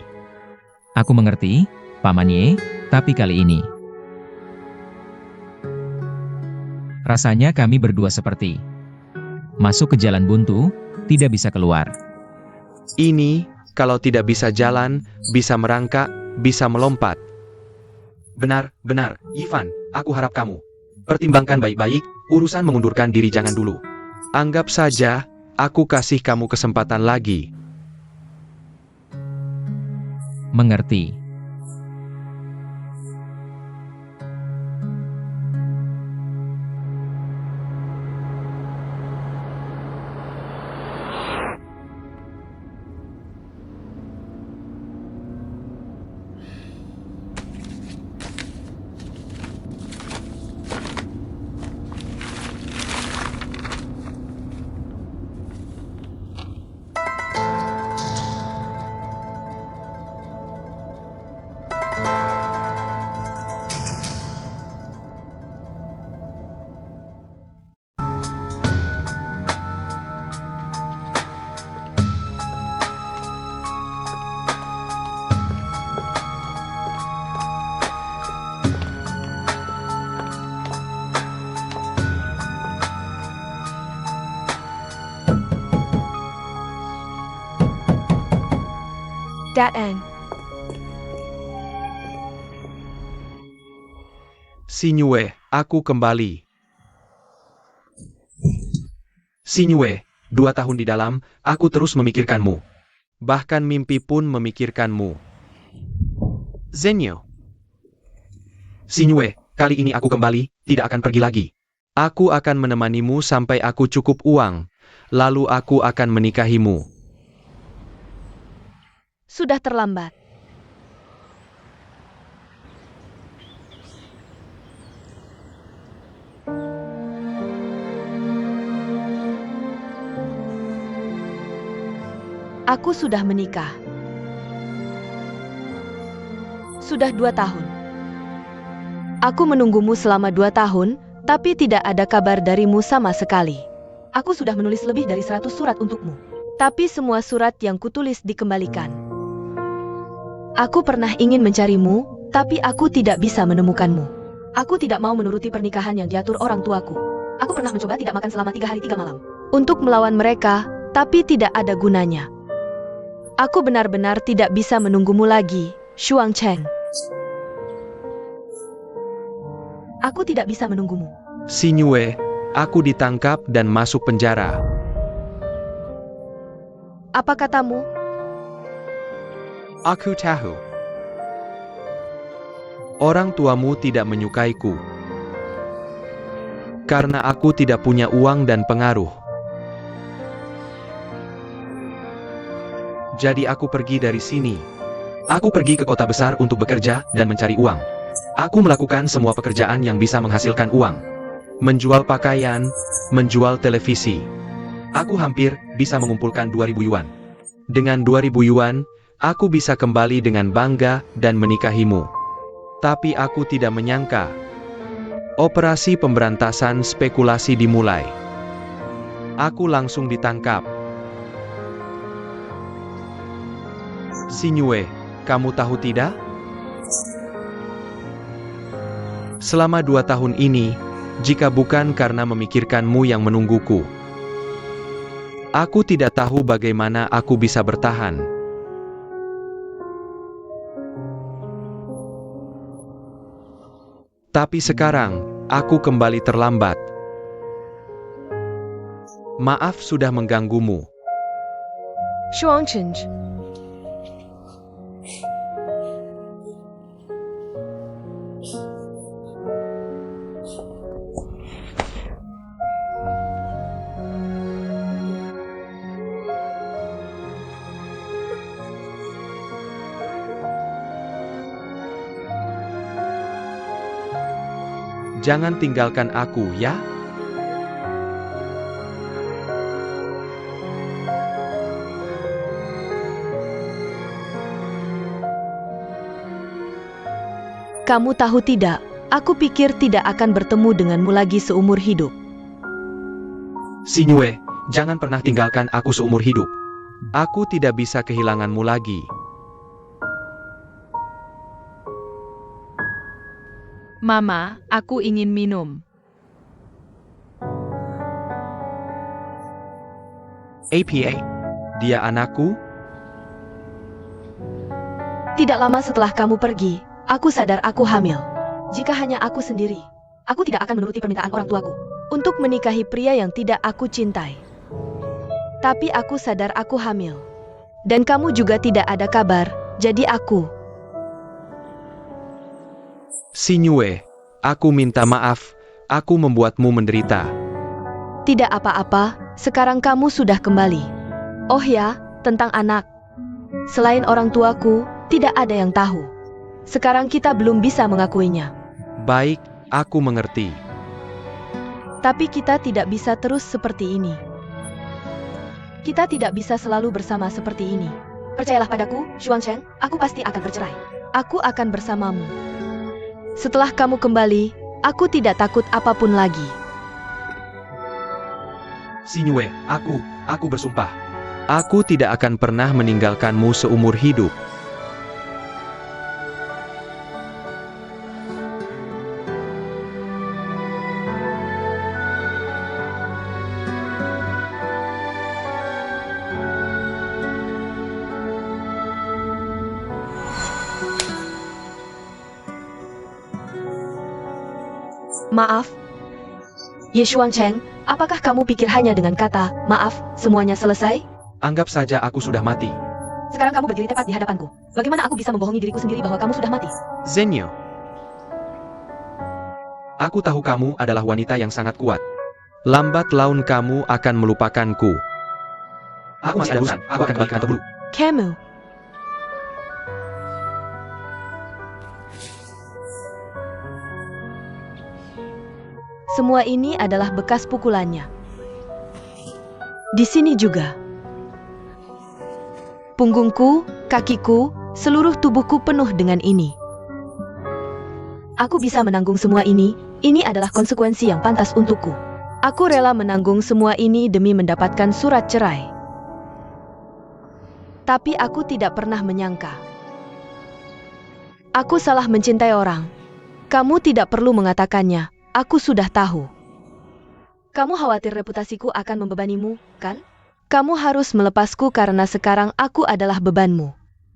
Aku mengerti, Paman Ye, tapi kali ini rasanya kami berdua seperti masuk ke jalan buntu, tidak bisa keluar. Ini, kalau tidak bisa jalan, bisa merangkak, bisa melompat. Benar, Ivan, aku harap kamu pertimbangkan baik-baik, urusan mengundurkan diri jangan dulu. Anggap saja, aku kasih kamu kesempatan lagi. Mengerti. Datang. Sinyue, aku kembali. Sinyue, 2 tahun di dalam, aku terus memikirkanmu. Bahkan mimpi pun memikirkanmu. Zenyo. Sinyue, kali ini aku kembali, tidak akan pergi lagi. Aku akan menemanimu sampai aku cukup uang. Lalu aku akan menikahimu. Sudah terlambat. Aku sudah menikah. Sudah 2 tahun. Aku menunggumu selama 2 tahun, tapi tidak ada kabar darimu sama sekali. Aku sudah menulis lebih dari 100 surat untukmu. Tapi semua surat yang kutulis dikembalikan. Aku pernah ingin mencarimu, tapi aku tidak bisa menemukanmu. Aku tidak mau menuruti pernikahan yang diatur orang tuaku. Aku pernah mencoba tidak makan selama 3 hari 3 malam. Untuk melawan mereka, tapi tidak ada gunanya. Aku benar-benar tidak bisa menunggumu lagi, Shuang Cheng. Aku tidak bisa menunggumu. Sinyue, aku ditangkap dan masuk penjara. Apa katamu? Aku tahu. Orang tuamu tidak menyukaiku. Karena aku tidak punya uang dan pengaruh. Jadi aku pergi dari sini. Aku pergi ke kota besar untuk bekerja dan mencari uang. Aku melakukan semua pekerjaan yang bisa menghasilkan uang. Menjual pakaian, menjual televisi. Aku hampir bisa mengumpulkan 2.000 yuan. Dengan 2.000 yuan, aku bisa kembali dengan bangga dan menikahimu. Tapi aku tidak menyangka. Operasi pemberantasan spekulasi dimulai. Aku langsung ditangkap. Sinyue, kamu tahu tidak? Selama 2 tahun ini, jika bukan karena memikirkanmu yang menungguku, aku tidak tahu bagaimana aku bisa bertahan. Tapi sekarang, aku kembali terlambat. Maaf sudah mengganggumu. Shuang Cheng. Jangan tinggalkan aku, ya? Kamu tahu tidak, aku pikir tidak akan bertemu denganmu lagi seumur hidup. Sinyue, jangan pernah tinggalkan aku seumur hidup. Aku tidak bisa kehilanganmu lagi. Mama, aku ingin minum. APA, dia anakku? Tidak lama setelah kamu pergi, aku sadar aku hamil. Jika hanya aku sendiri, aku tidak akan menuruti permintaan orang tuaku untuk menikahi pria yang tidak aku cintai. Tapi aku sadar aku hamil. Dan kamu juga tidak ada kabar, jadi aku... Sinyue, aku minta maaf, aku membuatmu menderita. Tidak apa-apa, sekarang kamu sudah kembali. Oh ya, tentang anak. Selain orang tuaku, tidak ada yang tahu. Sekarang kita belum bisa mengakuinya. Baik, aku mengerti. Tapi kita tidak bisa terus seperti ini. Kita tidak bisa selalu bersama seperti ini. Percayalah padaku, Xuancheng, aku pasti akan bercerai. Aku akan bersamamu. Setelah kamu kembali, aku tidak takut apapun lagi. Sinyue, aku bersumpah. Aku tidak akan pernah meninggalkanmu seumur hidup. Maaf. Ye Xuancheng, apakah kamu pikir hanya dengan kata, maaf, semuanya selesai? Anggap saja aku sudah mati. Sekarang kamu berdiri tepat di hadapanku. Bagaimana aku bisa membohongi diriku sendiri bahwa kamu sudah mati? Zenyo. Aku tahu kamu adalah wanita yang sangat kuat. Lambat laun kamu akan melupakanku. Aku masih ada urusan, aku akan kembali ke kantor dulu. Kamu. Semua ini adalah bekas pukulannya. Di sini juga. Punggungku, kakiku, seluruh tubuhku penuh dengan ini. Aku bisa menanggung semua ini adalah konsekuensi yang pantas untukku. Aku rela menanggung semua ini demi mendapatkan surat cerai. Tapi aku tidak pernah menyangka. Aku salah mencintai orang. Kamu tidak perlu mengatakannya. Aku sudah tahu. Kamu khawatir reputasiku akan membebanimu, kan? Kamu harus melepasku karena sekarang aku adalah bebanmu.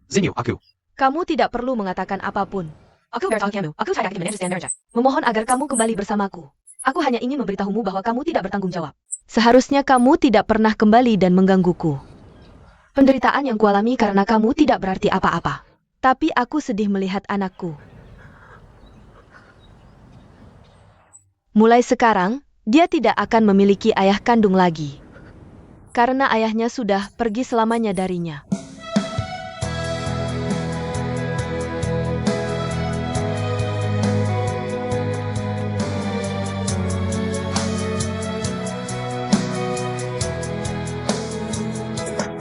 Zenyo, aku. Kamu tidak perlu mengatakan apapun. Memohon agar kamu kembali bersamaku. Aku hanya ingin memberitahumu bahwa kamu tidak bertanggung jawab. Seharusnya kamu tidak pernah kembali dan menggangguku. Penderitaan yang kualami karena kamu tidak berarti apa-apa. Tapi aku sedih melihat anakku. Mulai sekarang, dia tidak akan memiliki ayah kandung lagi. Karena ayahnya sudah pergi selamanya darinya.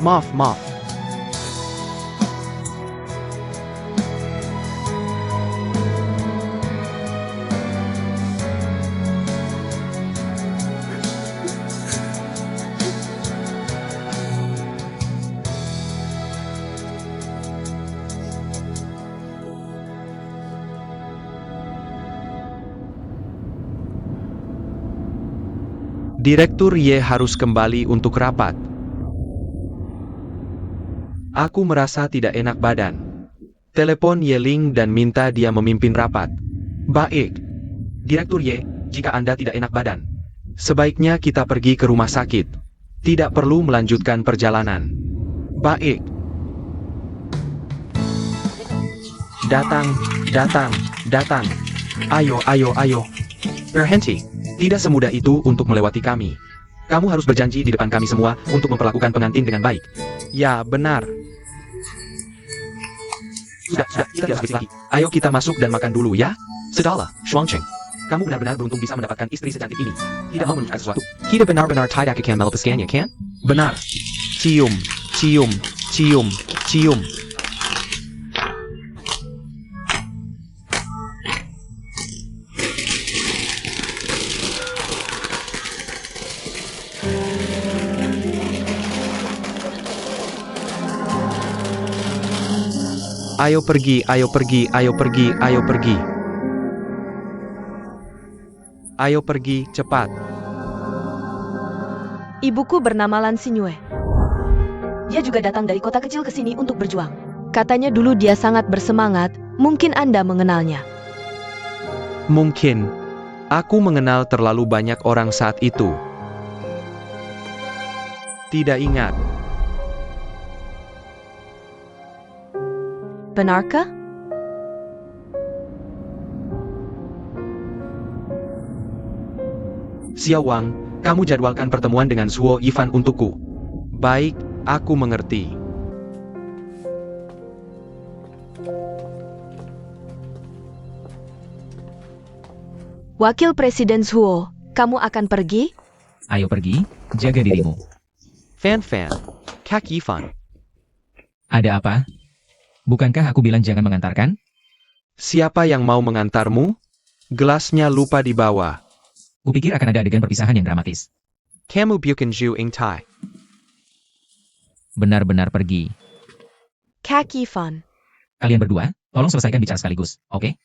Maaf. Direktur Ye harus kembali untuk rapat. Aku merasa tidak enak badan. Telepon Ye Ling dan minta dia memimpin rapat. Baik. Direktur Ye, jika Anda tidak enak badan, sebaiknya kita pergi ke rumah sakit. Tidak perlu melanjutkan perjalanan. Baik. Datang. Ayo. Berhenti. Tidak semudah itu untuk melewati kami. Kamu harus berjanji di depan kami semua untuk memperlakukan pengantin dengan baik. Ya, benar. Sudah, kita tidak berbisik lagi. Ayo kita masuk dan makan dulu ya. Sudahlah, Xuancheng. Kamu benar-benar beruntung bisa mendapatkan istri secantik ini. Tidak mau menunjukkan sesuatu. Kita benar-benar tidak akan melepaskannya, kan? Benar. Cium. Ayo pergi, ayo pergi, ayo pergi, ayo pergi. Ayo pergi, cepat. Ibuku bernama Lan Xingyue. Dia juga datang dari kota kecil ke sini untuk berjuang. Katanya dulu dia sangat bersemangat, mungkin Anda mengenalnya. Mungkin. Aku mengenal terlalu banyak orang saat itu. Tidak ingat. Benarkah? Xiao Wang, kamu jadwalkan pertemuan dengan Zuo Yifan untukku. Baik, aku mengerti. Wakil Presiden Zuo, kamu akan pergi? Ayo pergi, jaga dirimu. Fan Fan, Kak Yifan. Ada apa? Bukankah aku bilang jangan mengantarkan? Siapa yang mau mengantarmu? Gelasnya lupa dibawa. Kupikir akan ada adegan perpisahan yang dramatis. Kamu bukan Zhu Ingtai. Benar-benar pergi. Kak Yifan. Kalian berdua, tolong selesaikan bicara sekaligus, oke?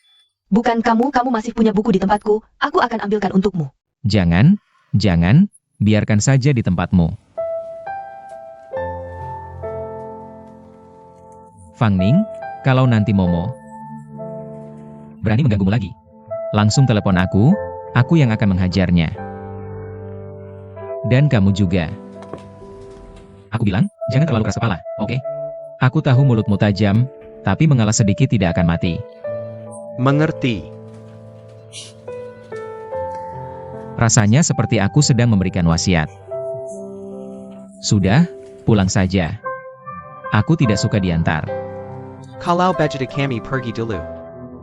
Bukan kamu masih punya buku di tempatku, aku akan ambilkan untukmu. Jangan, biarkan saja di tempatmu. Fang Ning, kalau nanti Momo berani mengganggumu lagi, langsung telepon aku yang akan menghajarnya. Dan kamu juga. Aku bilang, jangan terlalu keras kepala, oke? Aku tahu mulutmu tajam, tapi mengalah sedikit tidak akan mati. Mengerti. Rasanya seperti aku sedang memberikan wasiat. Sudah, pulang saja. Aku tidak suka diantar. Kalau budget kami pergi dulu.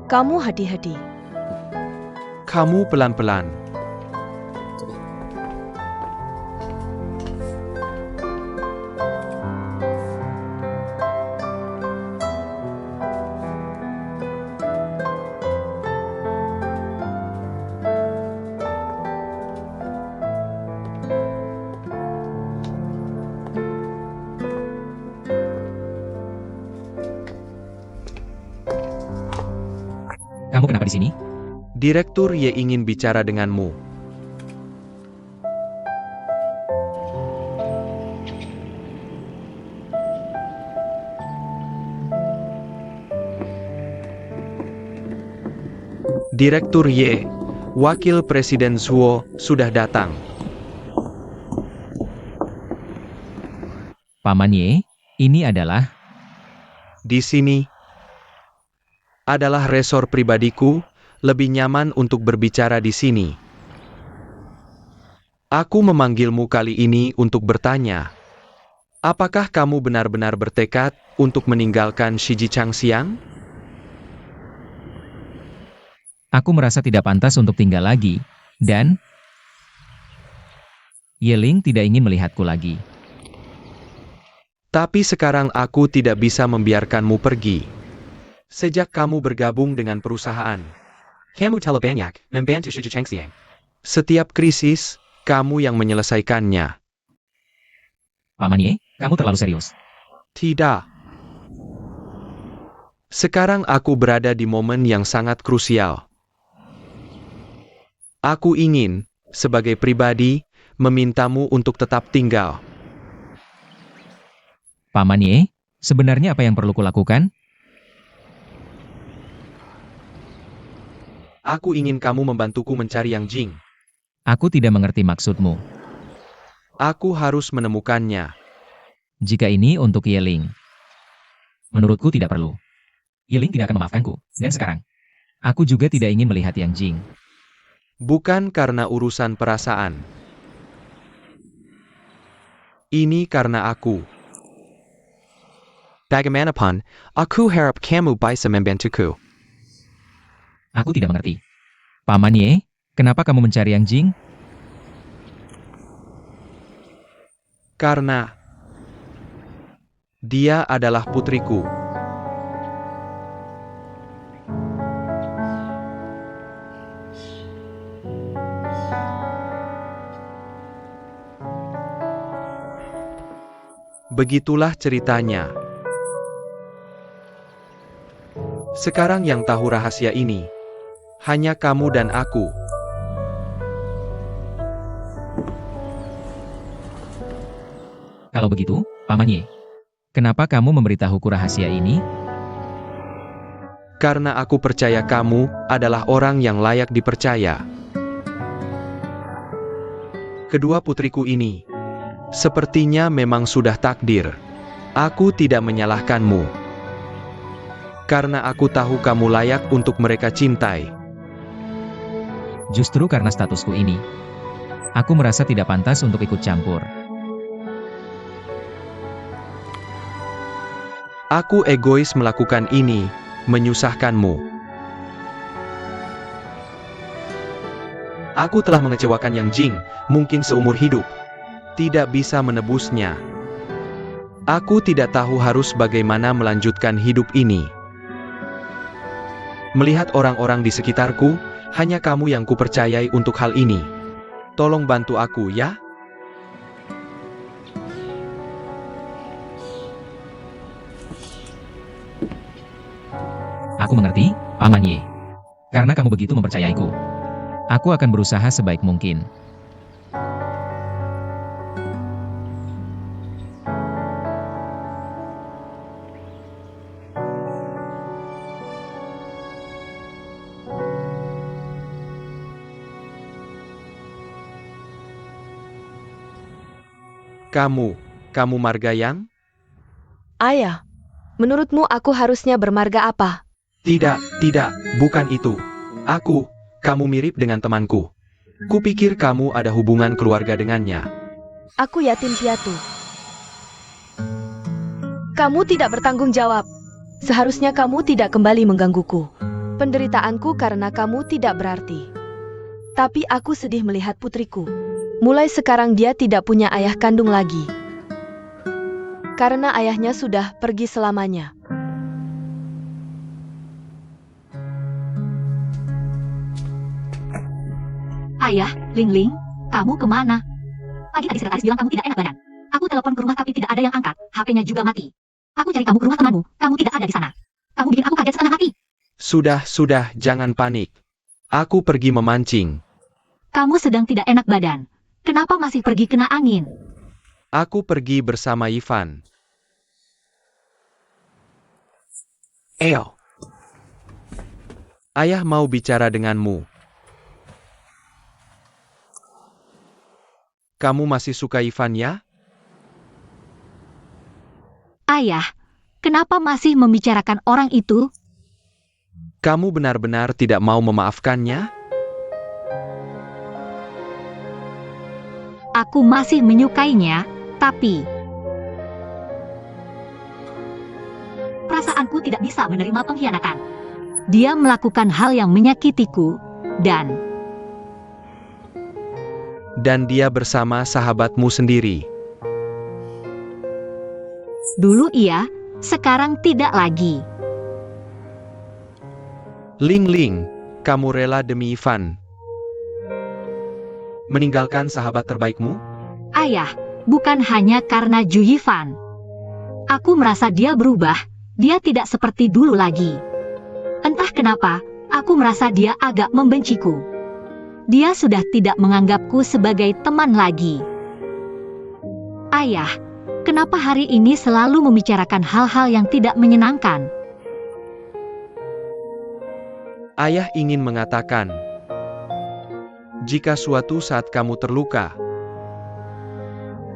Kamu hati-hati. Kamu pelan-pelan. Kamu kenapa di sini? Direktur Ye ingin bicara denganmu. Direktur Ye, Wakil Presiden Zuo, sudah datang. Paman Ye, ini adalah... Di sini adalah resor pribadiku, lebih nyaman untuk berbicara di sini. Aku memanggilmu kali ini untuk bertanya. Apakah kamu benar-benar bertekad untuk meninggalkan Shiji Changxiang? Aku merasa tidak pantas untuk tinggal lagi, dan... Yeling tidak ingin melihatku lagi. Tapi sekarang aku tidak bisa membiarkanmu pergi. Sejak kamu bergabung dengan perusahaan, kamu telah banyak membantu Shiji Changxiang. Setiap krisis, kamu yang menyelesaikannya. Paman Ye, kamu terlalu serius. Tidak. Sekarang aku berada di momen yang sangat krusial. Aku ingin, sebagai pribadi, memintamu untuk tetap tinggal. Paman Ye, sebenarnya apa yang perlu kulakukan? Aku ingin kamu membantuku mencari Yang Jing. Aku tidak mengerti maksudmu. Aku harus menemukannya. Jika ini untuk Yeling, menurutku tidak perlu. Yeling tidak akan memaafkanku, dan sekarang, aku juga tidak ingin melihat Yang Jing. Bukan karena urusan perasaan. Ini karena aku. Bagaimanapun, aku harap kamu bisa membantuku. Aku tidak mengerti. Paman Ye, kenapa kamu mencari Yang Jing? Karena dia adalah putriku. Begitulah ceritanya. Sekarang yang tahu rahasia ini, hanya kamu dan aku. Kalau begitu, Paman Ye, kenapa kamu memberitahuku rahasia ini? Karena aku percaya kamu adalah orang yang layak dipercaya. Kedua putriku ini, sepertinya memang sudah takdir. Aku tidak menyalahkanmu. Karena aku tahu kamu layak untuk mereka cintai. Justru karena statusku ini, aku merasa tidak pantas untuk ikut campur. Aku egois melakukan ini, menyusahkanmu. Aku telah mengecewakan Yang Jing, mungkin seumur hidup. Tidak bisa menebusnya. Aku tidak tahu harus bagaimana melanjutkan hidup ini. Melihat orang-orang di sekitarku, hanya kamu yang kupercayai untuk hal ini. Tolong bantu aku ya. Aku mengerti, Paman Ye. Karena kamu begitu mempercayaiku, aku akan berusaha sebaik mungkin. Kamu Margayang? Ayah, menurutmu aku harusnya bermarga apa? Tidak, bukan itu. Kamu mirip dengan temanku. Kupikir kamu ada hubungan keluarga dengannya. Aku yatim piatu. Kamu tidak bertanggung jawab. Seharusnya kamu tidak kembali menggangguku. Penderitaanku karena kamu tidak berarti. Tapi aku sedih melihat putriku. Mulai sekarang dia tidak punya ayah kandung lagi. Karena ayahnya sudah pergi selamanya. Ayah, Ling, kamu kemana? Pagi tadi sekretaris bilang kamu tidak enak badan. Aku telepon ke rumah tapi tidak ada yang angkat, HP-nya juga mati. Aku cari kamu ke rumah temanmu, kamu tidak ada di sana. Kamu bikin aku kaget setengah mati. Sudah, jangan panik. Aku pergi memancing. Kamu sedang tidak enak badan. Kenapa masih pergi kena angin? Aku pergi bersama Ivan. Eo. Ayah mau bicara denganmu. Kamu masih suka Ivan ya? Ayah, kenapa masih membicarakan orang itu? Kamu benar-benar tidak mau memaafkannya? Aku masih menyukainya, tapi perasaanku tidak bisa menerima pengkhianatan. Dia melakukan hal yang menyakitiku, dan dia bersama sahabatmu sendiri. dulu iya, sekarang tidak lagi. Ling, kamu rela demi Ivan meninggalkan sahabat terbaikmu? Ayah, bukan hanya karena Ju Yifan. Aku merasa dia berubah, dia tidak seperti dulu lagi. Entah kenapa, aku merasa dia agak membenciku. Dia sudah tidak menganggapku sebagai teman lagi. Ayah, kenapa hari ini selalu membicarakan hal-hal yang tidak menyenangkan? Ayah ingin mengatakan, jika suatu saat kamu terluka,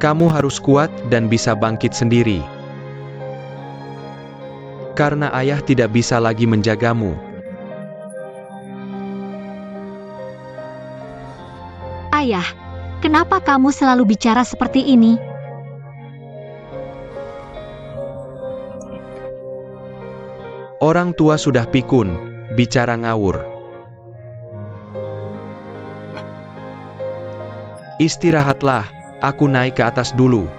kamu harus kuat dan bisa bangkit sendiri. Karena ayah tidak bisa lagi menjagamu. Ayah, kenapa kamu selalu bicara seperti ini? Orang tua sudah pikun, bicara ngawur. Istirahatlah, aku naik ke atas dulu.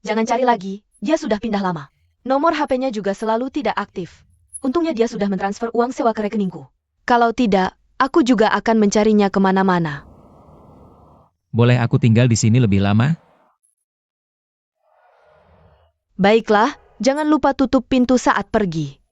Jangan cari lagi, dia sudah pindah lama. Nomor HP-nya juga selalu tidak aktif. Untungnya dia sudah mentransfer uang sewa ke rekeningku. Kalau tidak, aku juga akan mencarinya kemana-mana. Boleh aku tinggal di sini lebih lama? Baiklah, jangan lupa tutup pintu saat pergi.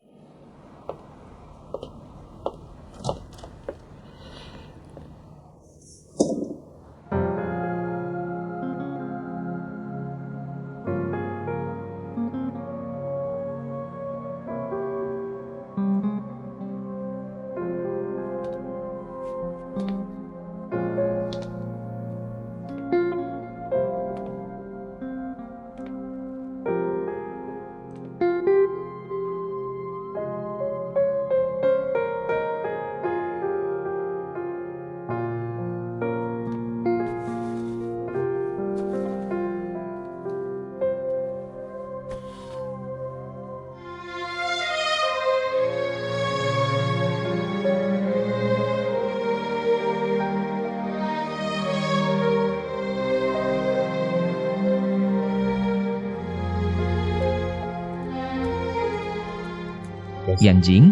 Yang Jing,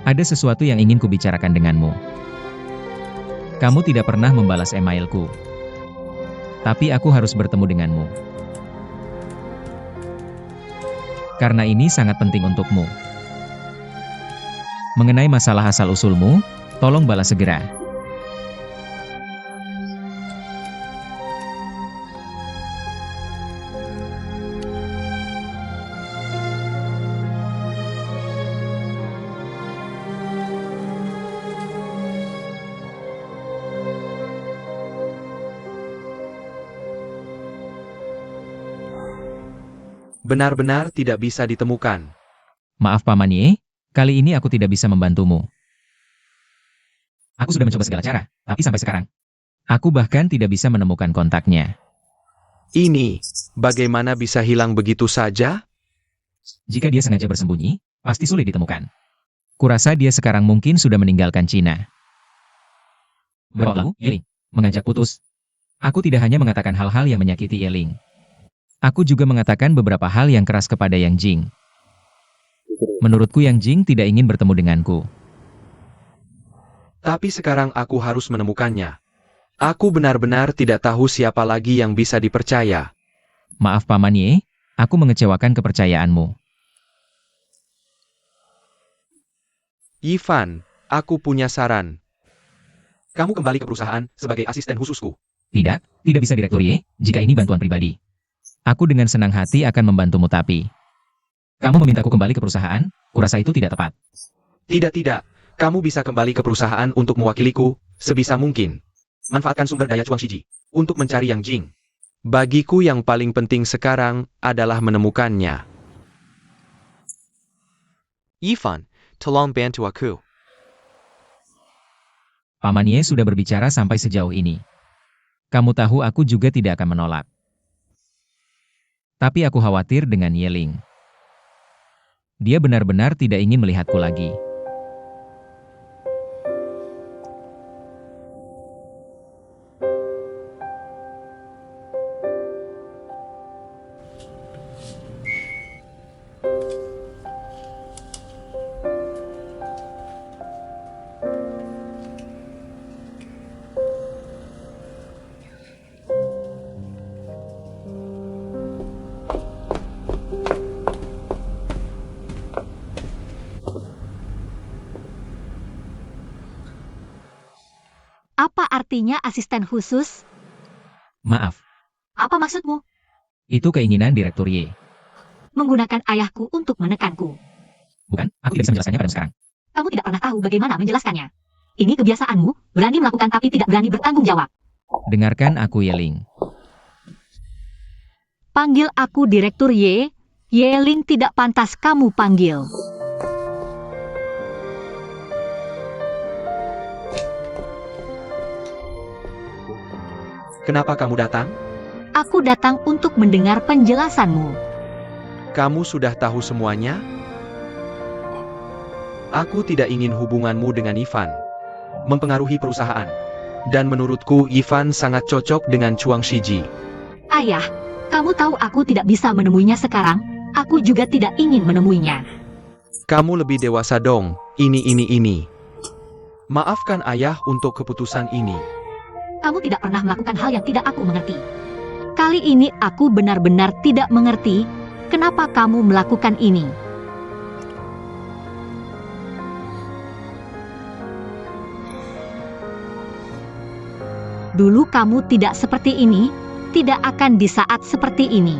ada sesuatu yang ingin kubicarakan denganmu. Kamu tidak pernah membalas emailku. Tapi aku harus bertemu denganmu. Karena ini sangat penting untukmu. Mengenai masalah asal-usulmu, tolong balas segera. Benar-benar tidak bisa ditemukan. Maaf Paman Ye, kali ini aku tidak bisa membantumu. Aku sudah mencoba segala cara, tapi sampai sekarang, aku bahkan tidak bisa menemukan kontaknya. Ini, bagaimana bisa hilang begitu saja? Jika dia sengaja bersembunyi, pasti sulit ditemukan. Kurasa dia sekarang mungkin sudah meninggalkan Cina. Beberapa lalu, Yeling mengajak putus. Aku tidak hanya mengatakan hal-hal yang menyakiti Yeling. Aku juga mengatakan beberapa hal yang keras kepada Yang Jing. Menurutku Yang Jing tidak ingin bertemu denganku. Tapi sekarang aku harus menemukannya. Aku benar-benar tidak tahu siapa lagi yang bisa dipercaya. Maaf Paman Ye, aku mengecewakan kepercayaanmu. Ivan, aku punya saran. Kamu kembali ke perusahaan sebagai asisten khususku. Tidak bisa Direktur Ye, jika ini bantuan pribadi. Aku dengan senang hati akan membantumu tapi... Kamu memintaku kembali ke perusahaan? Kurasa itu tidak tepat. Tidak. Kamu bisa kembali ke perusahaan untuk mewakiliku, sebisa mungkin. Manfaatkan sumber daya Chuang Shiji untuk mencari Yang Jing. Bagiku yang paling penting sekarang adalah menemukannya. Ivan, tolong bantu aku. Paman Ye sudah berbicara sampai sejauh ini. Kamu tahu aku juga tidak akan menolak. Tapi aku khawatir dengan Yeling. Dia benar-benar tidak ingin melihatku lagi. Apa artinya asisten khusus? Maaf, Apa maksudmu? itu keinginan Direktur Ye. Menggunakan ayahku untuk menekanku. Bukan, aku tidak bisa menjelaskannya pada sekarang. Kamu tidak pernah tahu bagaimana menjelaskannya. Ini kebiasaanmu, berani melakukan tapi tidak berani bertanggung jawab. Dengarkan aku Yeling. Panggil aku Direktur Ye. Yeling tidak pantas kamu panggil. Kenapa kamu datang? Aku datang untuk mendengar penjelasanmu. Kamu sudah tahu semuanya? Aku tidak ingin hubunganmu dengan Ivan mempengaruhi perusahaan. Dan menurutku Ivan sangat cocok dengan Chuang Shiji. Ayah, Kamu tahu aku tidak bisa menemuinya sekarang. Aku juga tidak ingin menemuinya. Kamu lebih dewasa dong, ini. Maafkan ayah untuk keputusan ini. Kamu tidak pernah melakukan hal yang tidak aku mengerti. Kali ini aku benar-benar tidak mengerti kenapa kamu melakukan ini. Dulu kamu tidak seperti ini, tidak akan di saat seperti ini.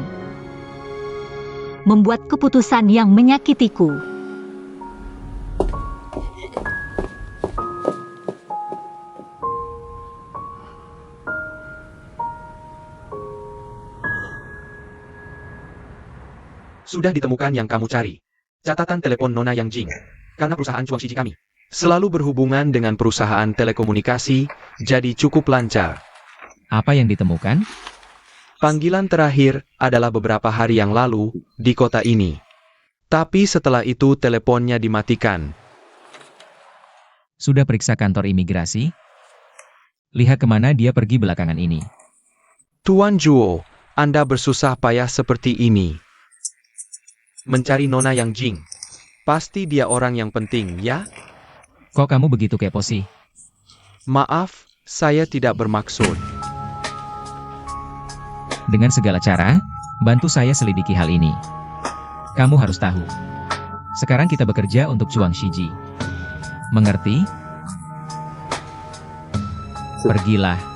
Membuat keputusan yang menyakitiku. Sudah ditemukan yang kamu cari. Catatan telepon Nona Yang Jing. Karena perusahaan Chuang Shiji kami selalu berhubungan dengan perusahaan telekomunikasi, jadi cukup lancar. Apa yang ditemukan? Panggilan terakhir adalah beberapa hari yang lalu di kota ini. Tapi setelah itu teleponnya dimatikan. Sudah periksa kantor imigrasi? Lihat kemana dia pergi belakangan ini. Tuan Zhuo, Anda bersusah payah seperti ini. Mencari Nona Yang Jing. Pasti dia orang yang penting, ya? Kok kamu begitu kepo sih? Maaf, saya tidak bermaksud. Dengan segala cara, bantu saya selidiki hal ini. Kamu harus tahu. Sekarang kita bekerja untuk Chuang Shiji. Mengerti? Pergilah.